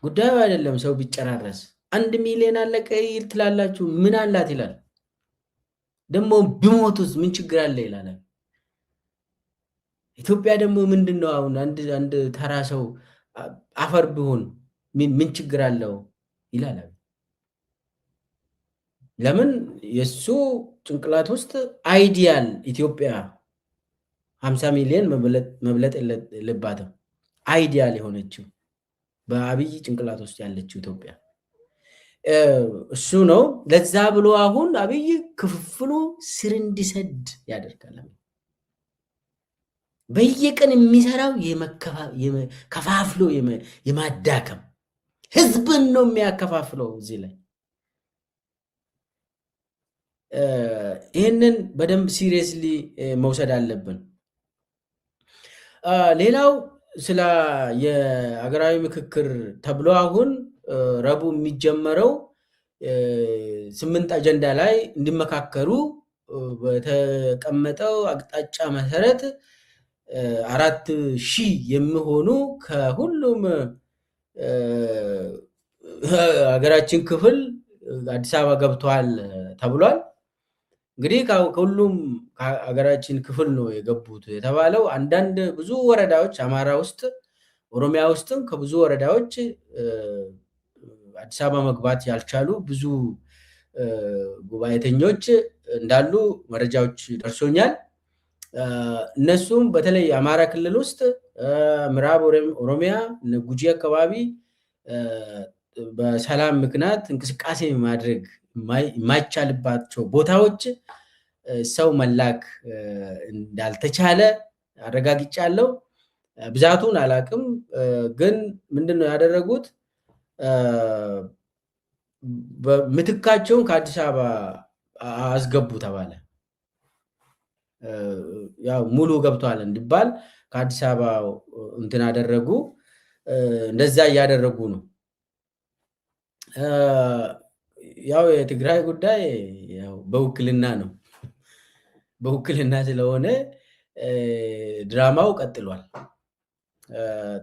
Speaker 1: ጉዳዩ አይደለም ሰው ቢጨራረስ 1 ሚሊዮን አለቀ ትላላችሁ፣ ምን አላት ይላል። ደግሞ ቢሞቱስ ምን ችግር አለ ይላል። ኢትዮጵያ ደግሞ ምንድን ነው አሁን አንድ ተራ ሰው አፈር ቢሆን ምን ችግር አለው ይላል። ለምን? የሱ ጭንቅላት ውስጥ አይዲያል ኢትዮጵያ 50 ሚሊዮን መብለጥ የለባትም። አይዲያል የሆነችው በአብይ ጭንቅላት ውስጥ ያለችው ኢትዮጵያ እሱ ነው። ለዛ ብሎ አሁን አብይ ክፍፍሉ ስር እንዲሰድ ያደርጋል። በየቀን የሚሰራው ከፋፍሎ የማዳከም ህዝብን ነው የሚያከፋፍለው። እዚህ ላይ ይህንን በደንብ ሲሪየስሊ መውሰድ አለብን። ሌላው ስለ የሀገራዊ ምክክር ተብሎ አሁን ረቡዕ የሚጀመረው 8 አጀንዳ ላይ እንዲመካከሩ በተቀመጠው አቅጣጫ መሰረት 4,000 የሚሆኑ ከሁሉም ሀገራችን ክፍል አዲስ አበባ ገብቷል ተብሏል። እንግዲህ ከሁሉም ሀገራችን ክፍል ነው የገቡት የተባለው። አንዳንድ ብዙ ወረዳዎች አማራ ውስጥ፣ ኦሮሚያ ውስጥም ከብዙ ወረዳዎች አዲስ አበባ መግባት ያልቻሉ ብዙ ጉባኤተኞች እንዳሉ መረጃዎች ደርሶኛል። እነሱም በተለይ አማራ ክልል ውስጥ ምዕራብ ኦሮሚያ ጉጂ አካባቢ በሰላም ምክንያት እንቅስቃሴ ማድረግ የማይቻልባቸው ቦታዎች ሰው መላክ እንዳልተቻለ አረጋግጫለሁ። ብዛቱን አላቅም፣ ግን ምንድነው ያደረጉት? ምትካቸውን ከአዲስ አበባ አስገቡ ተባለ። ያው ሙሉ ገብቷል እንዲባል ከአዲስ አበባ እንትን አደረጉ። እንደዛ እያደረጉ ነው። ያው የትግራይ ጉዳይ ያው በውክልና ነው። በውክልና ስለሆነ ድራማው ቀጥሏል።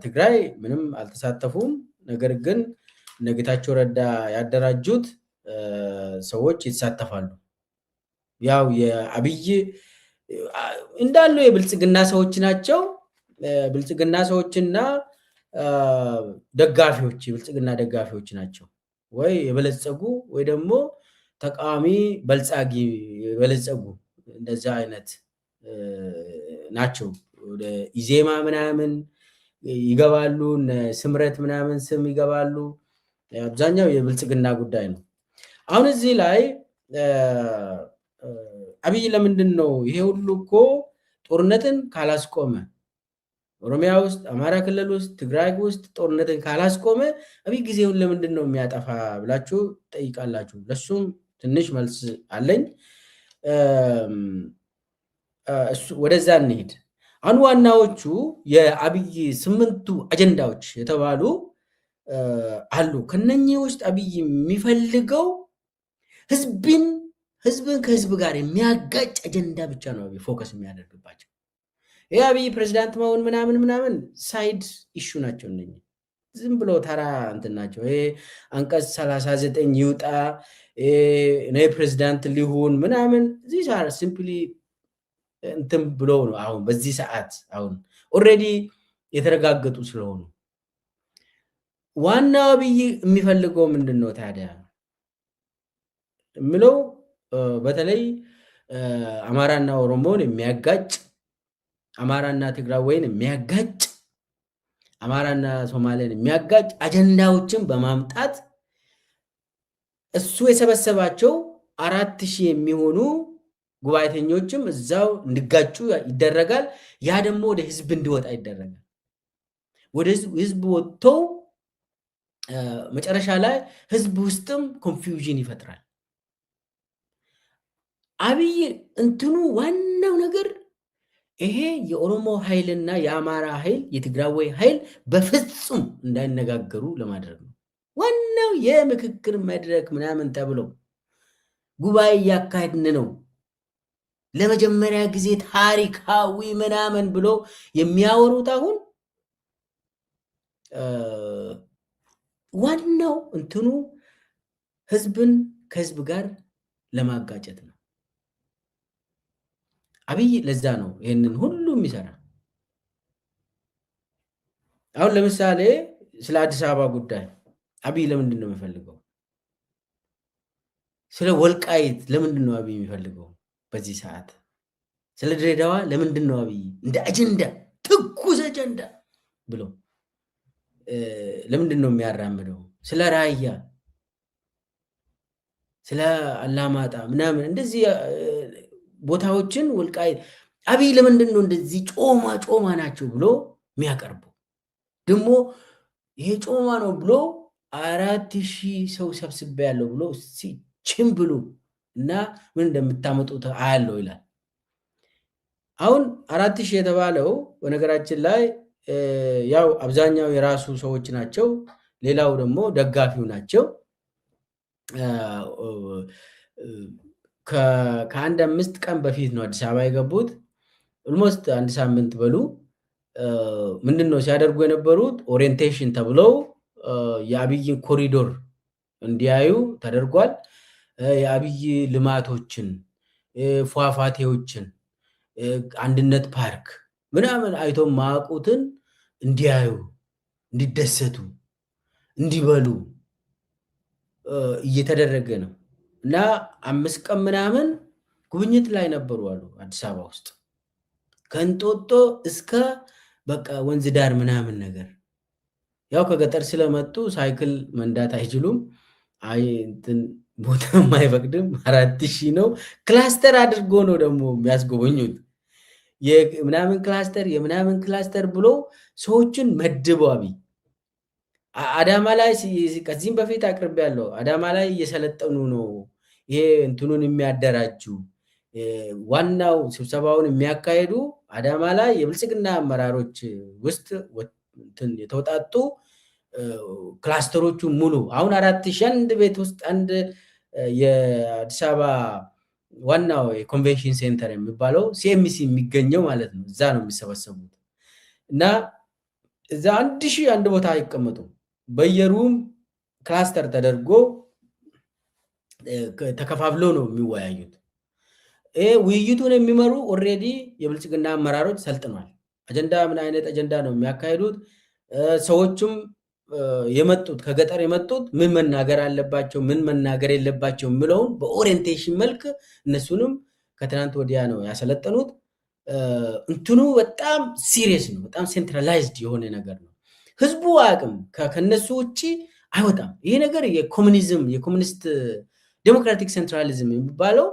Speaker 1: ትግራይ ምንም አልተሳተፉም። ነገር ግን እነ ጌታቸው ረዳ ያደራጁት ሰዎች ይሳተፋሉ። ያው የአብይ እንዳሉ የብልጽግና ሰዎች ናቸው። ብልጽግና ሰዎችና ደጋፊዎች፣ የብልጽግና ደጋፊዎች ናቸው። ወይ የበለጸጉ ወይ ደግሞ ተቃዋሚ በልጻጊ የበለጸጉ እንደዛ አይነት ናቸው። ወደ ኢዜማ ምናምን ይገባሉ፣ ስምረት ምናምን ስም ይገባሉ። አብዛኛው የብልጽግና ጉዳይ ነው። አሁን እዚህ ላይ አብይ ለምንድን ነው ይሄ ሁሉ እኮ ጦርነትን ካላስቆመ፣ ኦሮሚያ ውስጥ፣ አማራ ክልል ውስጥ፣ ትግራይ ውስጥ ጦርነትን ካላስቆመ አብይ ጊዜውን ለምንድን ነው የሚያጠፋ ብላችሁ ጠይቃላችሁ። ለሱም ትንሽ መልስ አለኝ። ወደዛ እንሄድ። አሁን ዋናዎቹ የአብይ 8ቱ አጀንዳዎች የተባሉ አሉ። ከነኚህ ውስጥ አብይ የሚፈልገው ህዝብን ከህዝብ ጋር የሚያጋጭ አጀንዳ ብቻ ነው ፎከስ የሚያደርግባቸው። ይህ አብይ ፕሬዚዳንት መሆን ምናምን ሳይድ ኢሹ ናቸው። እነኚህ ዝም ብሎ ተራ እንትን ናቸው። ይሄ አንቀጽ 39 ይውጣ፣ እኔ ፕሬዚዳንት ሊሆን ምናምን ዚስ አር ሲምፕሊ እንትን ብሎ ነው። አሁን በዚህ ሰዓት አሁን ኦልሬዲ የተረጋገጡ ስለሆኑ ዋናው አብይ የሚፈልገው ምንድን ነው ታዲያ የምለው በተለይ አማራና ኦሮሞን የሚያጋጭ፣ አማራና ትግራይን የሚያጋጭ፣ አማራና ሶማሌን የሚያጋጭ አጀንዳዎችን በማምጣት እሱ የሰበሰባቸው 4,000 የሚሆኑ ጉባኤተኞችም እዛው እንዲጋጩ ይደረጋል። ያ ደግሞ ወደ ህዝብ እንዲወጣ ይደረጋል። ወደ ህዝብ ወጥተው መጨረሻ ላይ ህዝብ ውስጥም ኮንፊውዥን ይፈጥራል። አብይ እንትኑ ዋናው ነገር ይሄ የኦሮሞ ኃይልና የአማራ ኃይል የትግራይ ኃይል በፍጹም እንዳይነጋገሩ ለማድረግ ነው። ዋናው የምክክር መድረክ ምናምን ተብሎ ጉባኤ እያካሄድን ነው ለመጀመሪያ ጊዜ ታሪካዊ ምናምን ብሎ የሚያወሩት አሁን ዋናው እንትኑ ህዝብን ከህዝብ ጋር ለማጋጨት ነው። አብይ ለዛ ነው ይሄንን ሁሉም ይሰራ። አሁን ለምሳሌ ስለ አዲስ አበባ ጉዳይ አብይ ለምንድን ነው የሚፈልገው? ስለ ወልቃይት ለምንድን ነው አብይ የሚፈልገው? በዚህ ሰዓት ስለ ድሬዳዋ ለምንድን ነው አብይ እንደ አጀንዳ ትኩስ አጀንዳ ብሎ ለምንድን ነው የሚያራምደው? ስለ ራያ፣ ስለ አላማጣ ምናምን እንደዚህ ቦታዎችን ወልቃይት አብይ ለምንድን ነው እንደዚህ ጮማ ናቸው ብሎ የሚያቀርበው? ደግሞ ይሄ ጮማ ነው ብሎ 4,000 ሰው ሰብስቤ ያለው ብሎ ሲችም ብሎ እና ምን እንደምታመጡት አያለው ይላል። አሁን 4,000 የተባለው በነገራችን ላይ ያው አብዛኛው የራሱ ሰዎች ናቸው፣ ሌላው ደግሞ ደጋፊው ናቸው። ከአንድ 5 ቀን በፊት ነው አዲስ አበባ የገቡት። ኦልሞስት አንድ ሳምንት በሉ። ምንድነው ሲያደርጉ የነበሩት? ኦሪየንቴሽን ተብለው የአብይን ኮሪዶር እንዲያዩ ተደርጓል። የአብይ ልማቶችን፣ ፏፏቴዎችን፣ አንድነት ፓርክ ምናምን አይቶ ማቁትን እንዲያዩ፣ እንዲደሰቱ፣ እንዲበሉ እየተደረገ ነው። እና 5 ቀን ምናምን ጉብኝት ላይ ነበሩ አሉ አዲስ አበባ ውስጥ ከእንጦጦ እስከ በቃ ወንዝ ዳር ምናምን ነገር። ያው ከገጠር ስለመጡ ሳይክል መንዳት አይችሉም። አይ እንትን ቦታም አይፈቅድም። 4000 ነው። ክላስተር አድርጎ ነው ደግሞ የሚያስጎበኙት። የምናምን ክላስተር የምናምን ክላስተር ብሎ ሰዎችን መድበው አብይ አዳማ ላይ ከዚህም በፊት አቅርቤያለሁ። አዳማ ላይ እየሰለጠኑ ነው። ይሄ እንትኑን የሚያደራጁ ዋናው ስብሰባውን የሚያካሄዱ አዳማ ላይ የብልጽግና አመራሮች ውስጥ የተውጣጡ ክላስተሮቹ ሙሉ አሁን 4000 ቤት ውስጥ አንድ የአዲስ አበባ ዋናው የኮንቬንሽን ሴንተር የሚባለው ሲኤምሲ የሚገኘው ማለት ነው። እዛ ነው የሚሰበሰቡት እና እዛ 1000 አንድ ቦታ አይቀመጡም። በየሩም ክላስተር ተደርጎ ተከፋፍሎ ነው የሚወያዩት። ውይይቱን የሚመሩ ኦልሬዲ የብልጽግና አመራሮች ሰልጥኗል። አጀንዳ ምን አይነት አጀንዳ ነው የሚያካሂዱት? ሰዎችም የመጡት ከገጠር የመጡት ምን መናገር አለባቸው፣ ምን መናገር የለባቸው የሚለውን በኦሪየንቴሽን መልክ እነሱንም ከትናንት ወዲያ ነው ያሰለጠኑት። እንትኑ በጣም ሲሪየስ ነው። በጣም ሴንትራላይዝድ የሆነ ነገር ነው። ህዝቡ አቅም ከነሱ ውጪ አይወጣም። ይሄ ነገር የኮሙኒዝም የኮሙኒስት ዴሞክራቲክ ሴንትራሊዝም የሚባለው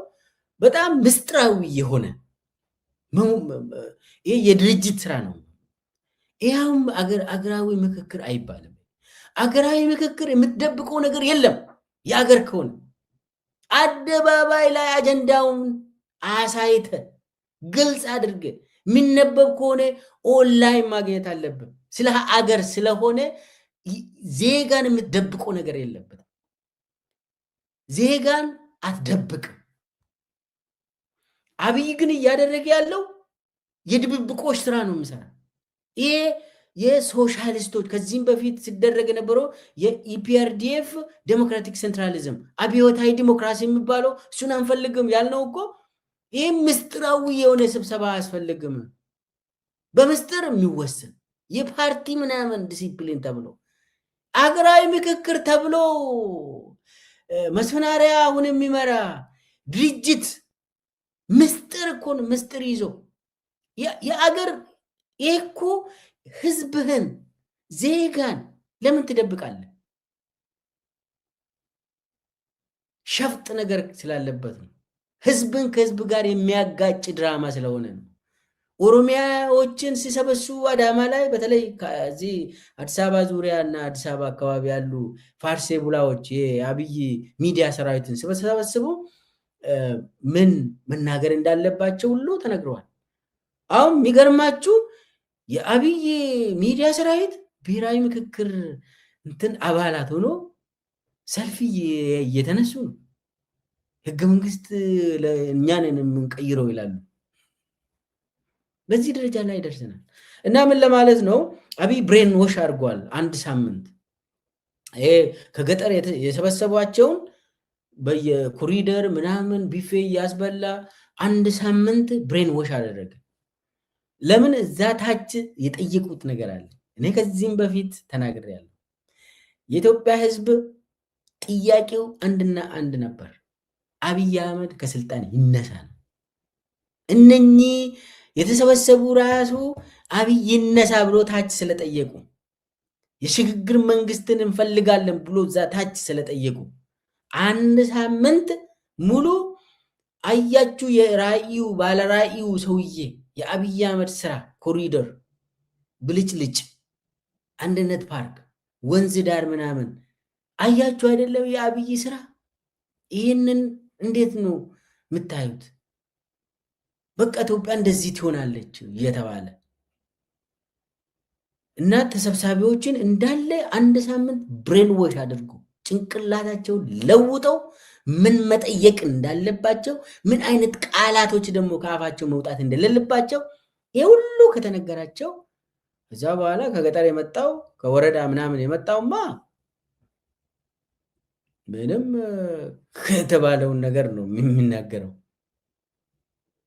Speaker 1: በጣም ምስጢራዊ የሆነ ይሄ የድርጅት ስራ ነው። ይሄም አገራዊ ምክክር አይባልም። አገራዊ ምክክር የምትደብቀው ነገር የለም። የአገር ከሆነ አደባባይ ላይ አጀንዳውን አሳይተ ግልጽ አድርገ የሚነበብ ከሆነ ኦንላይን ማግኘት አለብን። ስለ አገር ስለሆነ ዜጋን የምትደብቀው ነገር የለበትም። ዜጋን አትደብቅም። አብይ ግን እያደረገ ያለው የድብብቆች ስራ ነው የሚሰራ። ይሄ የሶሻሊስቶች ከዚህም በፊት ሲደረግ የነበረው የኢፒአርዲኤፍ ዴሞክራቲክ ሴንትራሊዝም አብዮታዊ ዲሞክራሲ የሚባለው እሱን አንፈልግም ያልነው እኮ ይህ ምስጢራዊ የሆነ ስብሰባ አያስፈልግም። በምስጢር የሚወሰን የፓርቲ ምናምን ዲሲፕሊን ተብሎ አገራዊ ምክክር ተብሎ መስፈናሪያ አሁን የሚመራ ድርጅት ምስጢር እኮ ነው። ምስጢር ይዞ የአገር ይህ እኮ ህዝብህን ዜጋን ለምን ትደብቃለህ? ሸፍጥ ነገር ስላለበት ነው። ህዝብን ከህዝብ ጋር የሚያጋጭ ድራማ ስለሆነ ነው። ኦሮሚያዎችን ሲሰበስቡ አዳማ ላይ በተለይ ከዚህ አዲስ አበባ ዙሪያ እና አዲስ አበባ አካባቢ ያሉ ፋርሴ ቡላዎች የአብይ ሚዲያ ሰራዊትን ሲሰበስቡ ምን መናገር እንዳለባቸው ሁሉ ተነግረዋል። አሁን የሚገርማችሁ የአብይ ሚዲያ ሰራዊት ብሔራዊ ምክክር እንትን አባላት ሆኖ ሰልፍ እየተነሱ ነው። ህገ መንግስት ለእኛንን የምንቀይረው ይላሉ። በዚህ ደረጃ ላይ ደርሰናል። እና ምን ለማለት ነው? አብይ ብሬን ዎሽ አድርጓል። አንድ ሳምንት ከገጠር የሰበሰቧቸውን በየኮሪደር ምናምን ቢፌ እያስበላ አንድ ሳምንት ብሬን ዎሽ አደረገ። ለምን? እዛ ታች የጠየቁት ነገር አለ። እኔ ከዚህም በፊት ተናግሬያለሁ። የኢትዮጵያ ህዝብ ጥያቄው አንድና አንድ ነበር። አብይ አህመድ ከስልጣን ይነሳ ነው። እነኚህ የተሰበሰቡ ራሱ አብይ ይነሳ ብሎ ታች ስለጠየቁ የሽግግር መንግስትን እንፈልጋለን ብሎ እዛ ታች ስለጠየቁ አንድ ሳምንት ሙሉ አያችሁ። የራእዩ ባለራእዩ ሰውዬ የአብይ አህመድ ስራ ኮሪደር፣ ብልጭልጭ፣ አንድነት ፓርክ፣ ወንዝ ዳር ምናምን አያችሁ አይደለም? የአብይ ስራ። ይህንን እንዴት ነው የምታዩት? በቃ ኢትዮጵያ እንደዚህ ትሆናለች እየተባለ እና ተሰብሳቢዎችን እንዳለ አንድ ሳምንት ብሬን ዎሽ አድርጎ ጭንቅላታቸውን ለውጠው ምን መጠየቅ እንዳለባቸው፣ ምን አይነት ቃላቶች ደግሞ ከአፋቸው መውጣት እንደሌለባቸው ይህ ሁሉ ከተነገራቸው ከዛ በኋላ ከገጠር የመጣው ከወረዳ ምናምን የመጣውማ ምንም ከተባለውን ነገር ነው የሚናገረው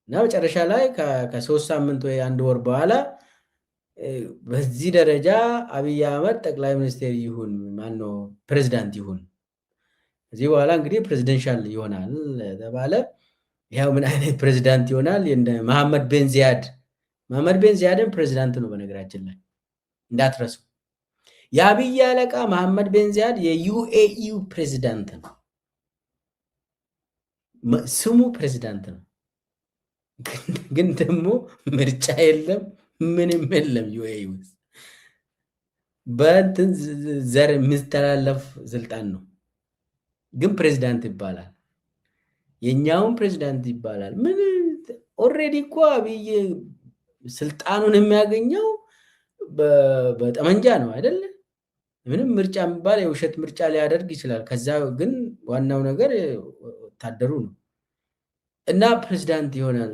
Speaker 1: እና መጨረሻ ላይ ከ3 ሳምንት ወይ 1 ወር በኋላ በዚህ ደረጃ አብይ አህመድ ጠቅላይ ሚኒስቴር ይሁን ማነው ፕሬዝዳንት ይሁን ከዚህ በኋላ እንግዲህ ፕሬዚደንሻል ይሆናል ተባለ። ያው ምን አይነት ፕሬዝዳንት ይሆናል? መሐመድ ቤን ዚያድን ፕሬዝዳንት ነው በነገራችን ላይ እንዳትረሱ። የአብይ አለቃ መሐመድ ቤን ዚያድ የዩኤኢ ፕሬዝዳንት ነው። ስሙ ፕሬዝዳንት ነው፣ ግን ደግሞ ምርጫ የለም ምንም የለም። ዩኤኢ ውስጥ በእንትን ዘር የሚስተላለፍ ስልጣን ነው፣ ግን ፕሬዝዳንት ይባላል። የኛውን ፕሬዝዳንት ይባላል። ምን ኦልሬዲ እኮ አብይ ስልጣኑን የሚያገኘው በጠመንጃ ነው አይደለ? ምንም ምርጫ የሚባል የውሸት ምርጫ ሊያደርግ ይችላል። ከዛ ግን ዋናው ነገር ወታደሩ ነው እና ፕሬዝዳንት ይሆናል።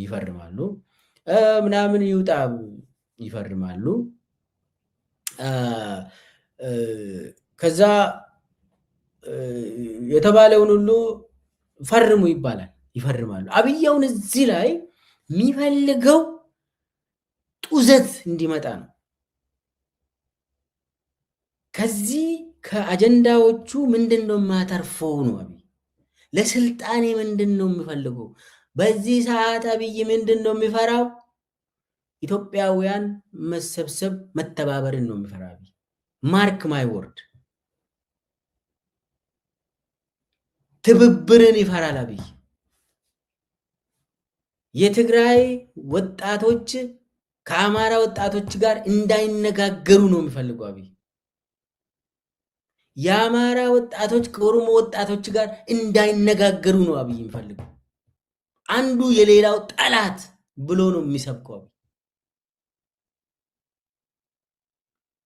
Speaker 1: ይፈርማሉ ምናምን ይውጣ ይፈርማሉ። ከዛ የተባለውን ሁሉ ፈርሙ ይባላል፣ ይፈርማሉ። አብያውን እዚህ ላይ የሚፈልገው ጡዘት እንዲመጣ ነው። ከዚህ ከአጀንዳዎቹ ምንድን ነው የማተርፈው ነው። አብይ ለስልጣኔ ምንድን ነው የሚፈልገው? በዚህ ሰዓት አብይ ምንድን ነው የሚፈራው? ኢትዮጵያውያን መሰብሰብ መተባበርን ነው የሚፈራ አብይ። ማርክ ማይ ወርድ፣ ትብብርን ይፈራል አብይ። የትግራይ ወጣቶች ከአማራ ወጣቶች ጋር እንዳይነጋገሩ ነው የሚፈልገው አብይ። የአማራ ወጣቶች ከኦሮሞ ወጣቶች ጋር እንዳይነጋገሩ ነው አብይ የሚፈልገው። አንዱ የሌላው ጠላት ብሎ ነው የሚሰብከው አብይ።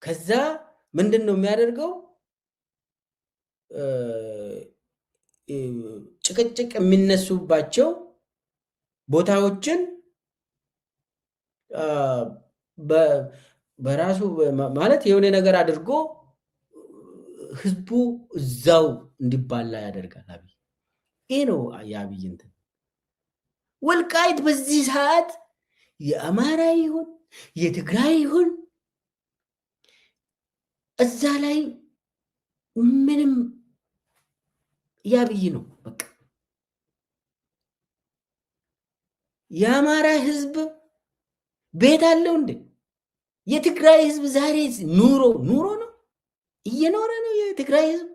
Speaker 1: ከዛ ምንድን ነው የሚያደርገው? ጭቅጭቅ የሚነሱባቸው ቦታዎችን በራሱ ማለት የሆነ ነገር አድርጎ ህዝቡ እዛው እንዲባላ ያደርጋል አብይ። ይሄ ነው የአብይ እንትን። ወልቃይት በዚህ ሰዓት የአማራ ይሁን የትግራይ ይሁን እዛ ላይ ምንም የአብይ ነው በቃ። የአማራ ህዝብ ቤት አለው እንዴ? የትግራይ ህዝብ ዛሬ ኑሮ ነው እየኖረ ነው። የትግራይ ህዝብ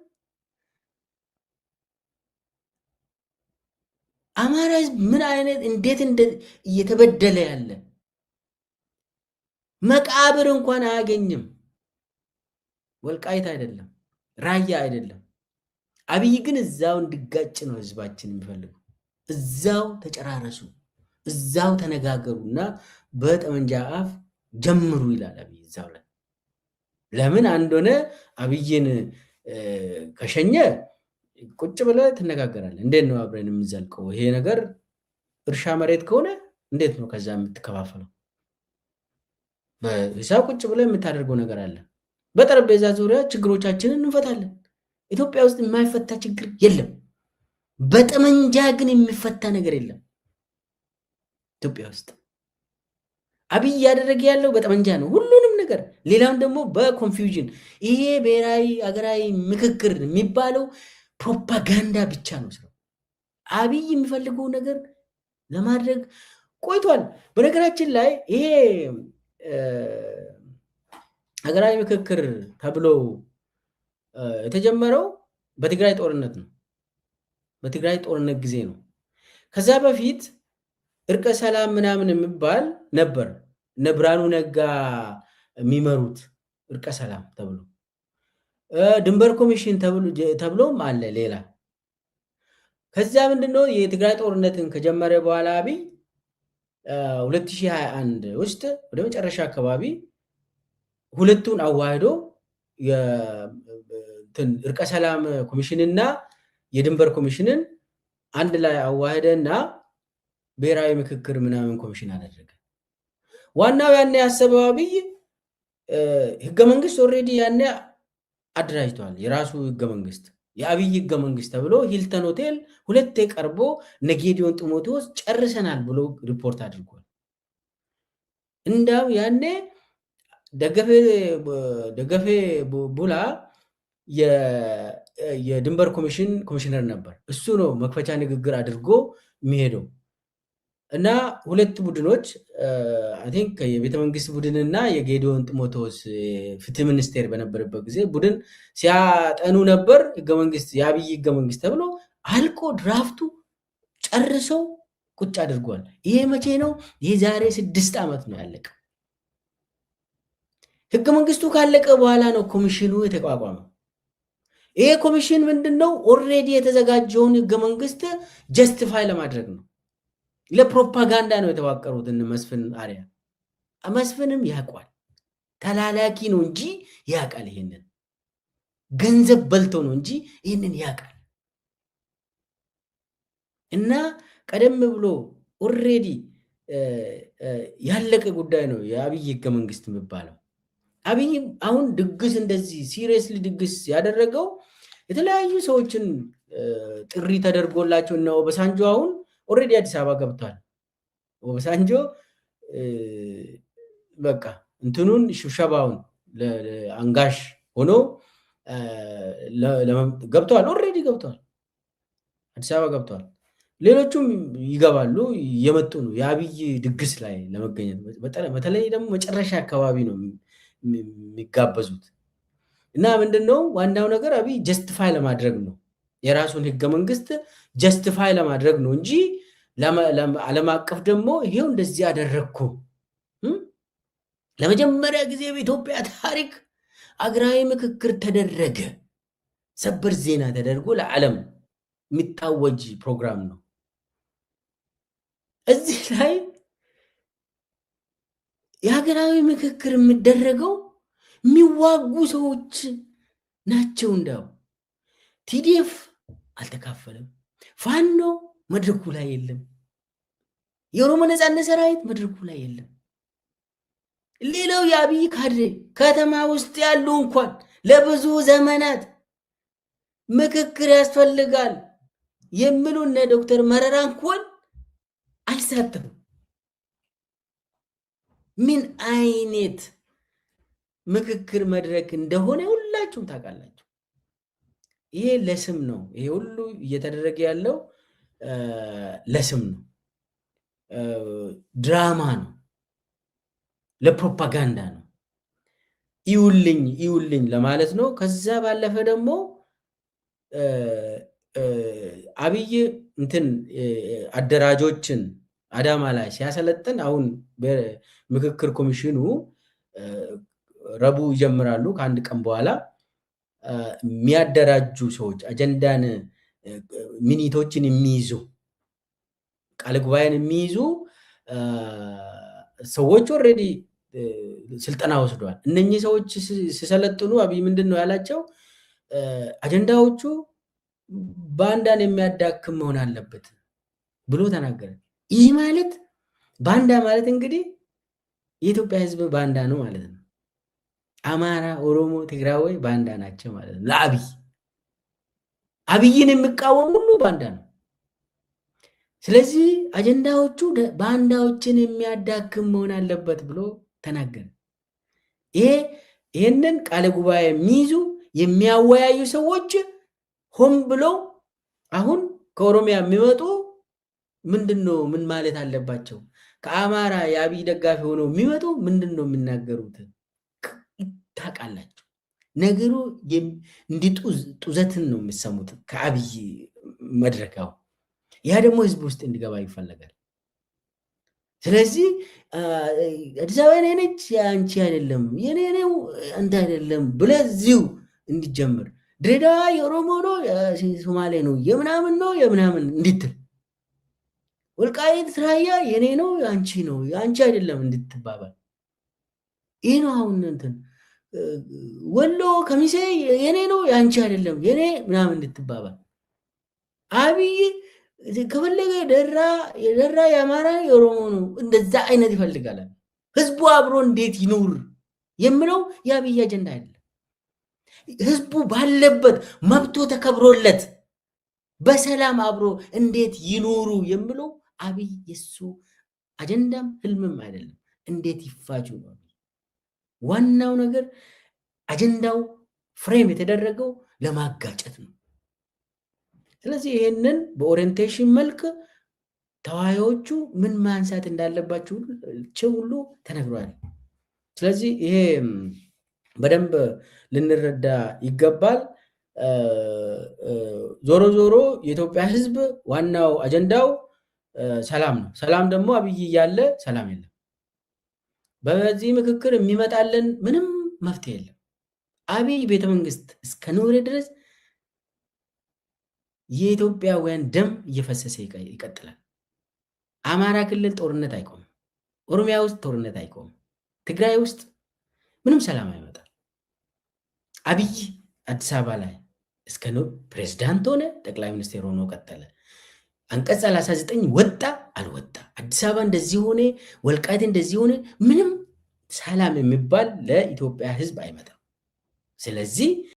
Speaker 1: አማራ ህዝብ ምን አይነት እንዴት እየተበደለ ያለ፣ መቃብር እንኳን አያገኝም። ወልቃይት አይደለም ራያ አይደለም። አብይ ግን እዛው እንዲጋጭ ነው ህዝባችን የሚፈልገው። እዛው ተጨራረሱ፣ እዛው ተነጋገሩና በጠመንጃ አፍ ጀምሩ ይላል አብይ እዛው ላይ። ለምን አንድ ሆነ? አብይን ከሸኘ ቁጭ ብለህ ትነጋገራለህ። እንዴት ነው አብረን የምንዘልቀው? ይሄ ነገር እርሻ መሬት ከሆነ እንዴት ነው ከዛ የምትከፋፈለው? በሂሳብ ቁጭ ብለህ የምታደርገው ነገር አለ። በጠረጴዛ ዙሪያ ችግሮቻችንን እንፈታለን። ኢትዮጵያ ውስጥ የማይፈታ ችግር የለም። በጠመንጃ ግን የሚፈታ ነገር የለም ኢትዮጵያ ውስጥ። አብይ እያደረገ ያለው በጠመንጃ ነው ሁሉንም ነገር። ሌላውን ደግሞ በኮንፊውዥን ይሄ ብሔራዊ ሀገራዊ ምክክር የሚባለው ፕሮፓጋንዳ ብቻ ነው ስራው። አብይ የሚፈልገው ነገር ለማድረግ ቆይቷል። በነገራችን ላይ ይሄ ሀገራዊ ምክክር ተብሎ የተጀመረው በትግራይ ጦርነት ነው። በትግራይ ጦርነት ጊዜ ነው። ከዛ በፊት እርቀ ሰላም ምናምን የሚባል ነበር። እነ ብርሃኑ ነጋ የሚመሩት እርቀ ሰላም ተብሎ ድንበር ኮሚሽን ተብሎም አለ ሌላ። ከዚያ ምንድነው የትግራይ ጦርነትን ከጀመረ በኋላ አብይ 2021 ውስጥ ወደ መጨረሻ አካባቢ ሁለቱን አዋህዶ እርቀ ሰላም ኮሚሽንና የድንበር ኮሚሽንን አንድ ላይ አዋህደና ብሔራዊ ምክክር ምናምን ኮሚሽን አደረገ። ዋናው ያኔ ያሰበው አብይ ህገ መንግስት ኦልሬዲ ያኔ አደራጅቷል። የራሱ ህገ መንግስት የአብይ ህገ መንግስት ተብሎ ሂልተን ሆቴል ሁለቴ ቀርቦ ነጌዲዮን ጢሞቴዎስ ጨርሰናል ብሎ ሪፖርት አድርጓል። እንዳው ያኔ ደገፌ ቡላ የድንበር ኮሚሽነር ነበር። እሱ ነው መክፈቻ ንግግር አድርጎ የሚሄደው እና ሁለት ቡድኖች አይ ቲንክ የቤተ መንግስት ቡድንና የጌዲዮን ጢሞቴዎስ ፍትህ ሚኒስቴር በነበረበት ጊዜ ቡድን ሲያጠኑ ነበር። ህገ መንግስት የአብይ ህገ መንግስት ተብሎ አልቆ ድራፍቱ ጨርሰው ቁጭ አድርጓል። ይሄ መቼ ነው? የዛሬ 6 ዓመት ነው ያለቀ። ህገ መንግስቱ ካለቀ በኋላ ነው ኮሚሽኑ የተቋቋመው። ይሄ ኮሚሽን ምንድነው? ኦልሬዲ የተዘጋጀውን ህገ መንግስት ጀስቲፋይ ለማድረግ ነው። ለፕሮፓጋንዳ ነው የተዋቀሩት። መስፍን አርአያ መስፍንም ያውቃል። ተላላኪ ነው እንጂ ያውቃል። ይሄንን ገንዘብ በልተው ነው እንጂ ይሄንን ያውቃል። እና ቀደም ብሎ ኦልሬዲ ያለቀ ጉዳይ ነው የአብይ ህገ መንግስት የሚባለው። አብይ አሁን ድግስ እንደዚህ ሲሪየስሊ ድግስ ያደረገው የተለያዩ ሰዎችን ጥሪ ተደርጎላቸው እና ኦባሳንጆ አሁን ኦልሬዲ አዲስ አበባ ገብቷል። ኦባሳንጆ በቃ እንትኑን ሽብሸባውን አንጋሽ ሆኖ ገብቷል። ኦልሬዲ ገብቷል፣ አዲስ አበባ ገብቷል። ሌሎቹም ይገባሉ፣ እየመጡ ነው የአብይ ድግስ ላይ ለመገኘት። በተለይ ደግሞ መጨረሻ አካባቢ ነው የሚጋበዙት። እና ምንድነው ዋናው ነገር አብይ ጀስቲፋይ ለማድረግ ነው፣ የራሱን ህገ መንግስት ጀስቲፋይ ለማድረግ ነው እንጂ ዓለም አቀፍ ደግሞ ይሄው እንደዚህ ያደረግኩ ለመጀመሪያ ጊዜ በኢትዮጵያ ታሪክ አገራዊ ምክክር ተደረገ፣ ሰበር ዜና ተደርጎ ለዓለም የሚታወጅ ፕሮግራም ነው። እዚህ ላይ የሀገራዊ ምክክር የሚደረገው የሚዋጉ ሰዎች ናቸው። እንዳው ቲዲኤፍ አልተካፈለም፣ ፋኖ መድረኩ ላይ የለም፣ የኦሮሞ ነጻነት ሰራዊት መድረኩ ላይ የለም። ሌላው የአብይ ካድሬ ከተማ ውስጥ ያሉ እንኳን ለብዙ ዘመናት ምክክር ያስፈልጋል የሚሉ እነ ዶክተር መረራ እንኳን አይሳተፉም። ምን አይነት ምክክር መድረክ እንደሆነ ሁላችሁም ታውቃላችሁ። ይሄ ለስም ነው። ይሄ ሁሉ እየተደረገ ያለው ለስም ነው፣ ድራማ ነው፣ ለፕሮፓጋንዳ ነው፣ ይውልኝ ለማለት ነው። ከዛ ባለፈ ደግሞ አብይ እንትን አደራጆችን አዳማ ላይ ሲያሰለጥን አሁን በምክክር ኮሚሽኑ ረቡዕ ይጀምራሉ። ከአንድ ቀን በኋላ የሚያደራጁ ሰዎች አጀንዳን ሚኒቶችን የሚይዙ ቃለ ጉባኤን የሚይዙ ሰዎች ኦልሬዲ ስልጠና ወስደዋል። እነኚህ ሰዎች ሲሰለጥኑ አብይ ምንድን ነው ያላቸው? አጀንዳዎቹ ባንዳን የሚያዳክም መሆን አለበት ብሎ ተናገረ። ይህ ማለት ባንዳ ማለት እንግዲህ የኢትዮጵያ ሕዝብ ባንዳ ነው ማለት ነው። አማራ፣ ኦሮሞ፣ ትግራዊ ባንዳ ናቸው ማለት ነው። ለአብይ አብይን የሚቃወም ሁሉ ባንዳ ነው። ስለዚህ አጀንዳዎቹ ባንዳዎችን የሚያዳክም መሆን አለበት ብሎ ተናገረ። ይህንን ቃለ ጉባኤ የሚይዙ የሚያወያዩ ሰዎች ሆን ብሎ አሁን ከኦሮሚያ የሚመጡ ምንድን ነው ምን ማለት አለባቸው? ከአማራ የአብይ ደጋፊ ሆነው የሚመጡ ምንድን ነው የሚናገሩት? ታውቃላችሁ፣ ነገሩ እንዲህ ጡዘትን ነው የሚሰሙት ከአብይ መድረካው። ያ ደግሞ ህዝብ ውስጥ እንዲገባ ይፈለጋል። ስለዚህ አዲስ አበባ የኔ ነች አንቺ አይደለም፣ የኔ ነው አንተ አይደለም ብለህ እዚሁ እንዲጀምር፣ ድሬዳዋ የኦሮሞ ነው የሶማሌ ነው የምናምን ነው የምናምን እንድትል፣ ወልቃይት ራያ የኔ ነው አንቺ ነው አንቺ አይደለም እንድትባባል፣ ይህ ነው አሁን እንትን ወሎ ከሚሴ የኔ ነው የአንቺ አይደለም የኔ ምናምን እንድትባባል። አብይ ከፈለገ የደራ የአማራ የኦሮሞ ነው እንደዛ አይነት ይፈልጋል። ህዝቡ አብሮ እንዴት ይኑር የሚለው የአብይ አጀንዳ አይደለም። ህዝቡ ባለበት መብቶ ተከብሮለት በሰላም አብሮ እንዴት ይኑሩ የሚለው አብይ የሱ አጀንዳም ህልምም አይደለም። እንዴት ይፋጁ ነው ዋናው ነገር። አጀንዳው ፍሬም የተደረገው ለማጋጨት ነው። ስለዚህ ይህንን በኦሪየንቴሽን መልክ ተወያዮቹ ምን ማንሳት እንዳለባቸው ሁሉ ተነግሯል። ስለዚህ ይሄ በደንብ ልንረዳ ይገባል። ዞሮ ዞሮ የኢትዮጵያ ህዝብ ዋናው አጀንዳው ሰላም ነው። ሰላም ደግሞ አብይ እያለ ሰላም የለም። በዚህ ምክክር የሚመጣልን ምንም መፍትሄ የለም። አብይ ቤተመንግስት እስከ ኖረ ድረስ የኢትዮጵያውያን ደም እየፈሰሰ ይቀጥላል። አማራ ክልል ጦርነት አይቆምም። ኦሮሚያ ውስጥ ጦርነት አይቆምም። ትግራይ ውስጥ ምንም ሰላም አይመጣም። አብይ አዲስ አበባ ላይ እስከ ፕሬዝዳንት ሆነ፣ ጠቅላይ ሚኒስቴር ሆኖ ቀጠለ። አንቀጽ 39 ወጣ አልወጣ፣ አዲስ አበባ እንደዚህ ሆነ፣ ወልቃይት እንደዚህ ሆነ፣ ምንም ሰላም የሚባል ለኢትዮጵያ ህዝብ አይመጣም። ስለዚህ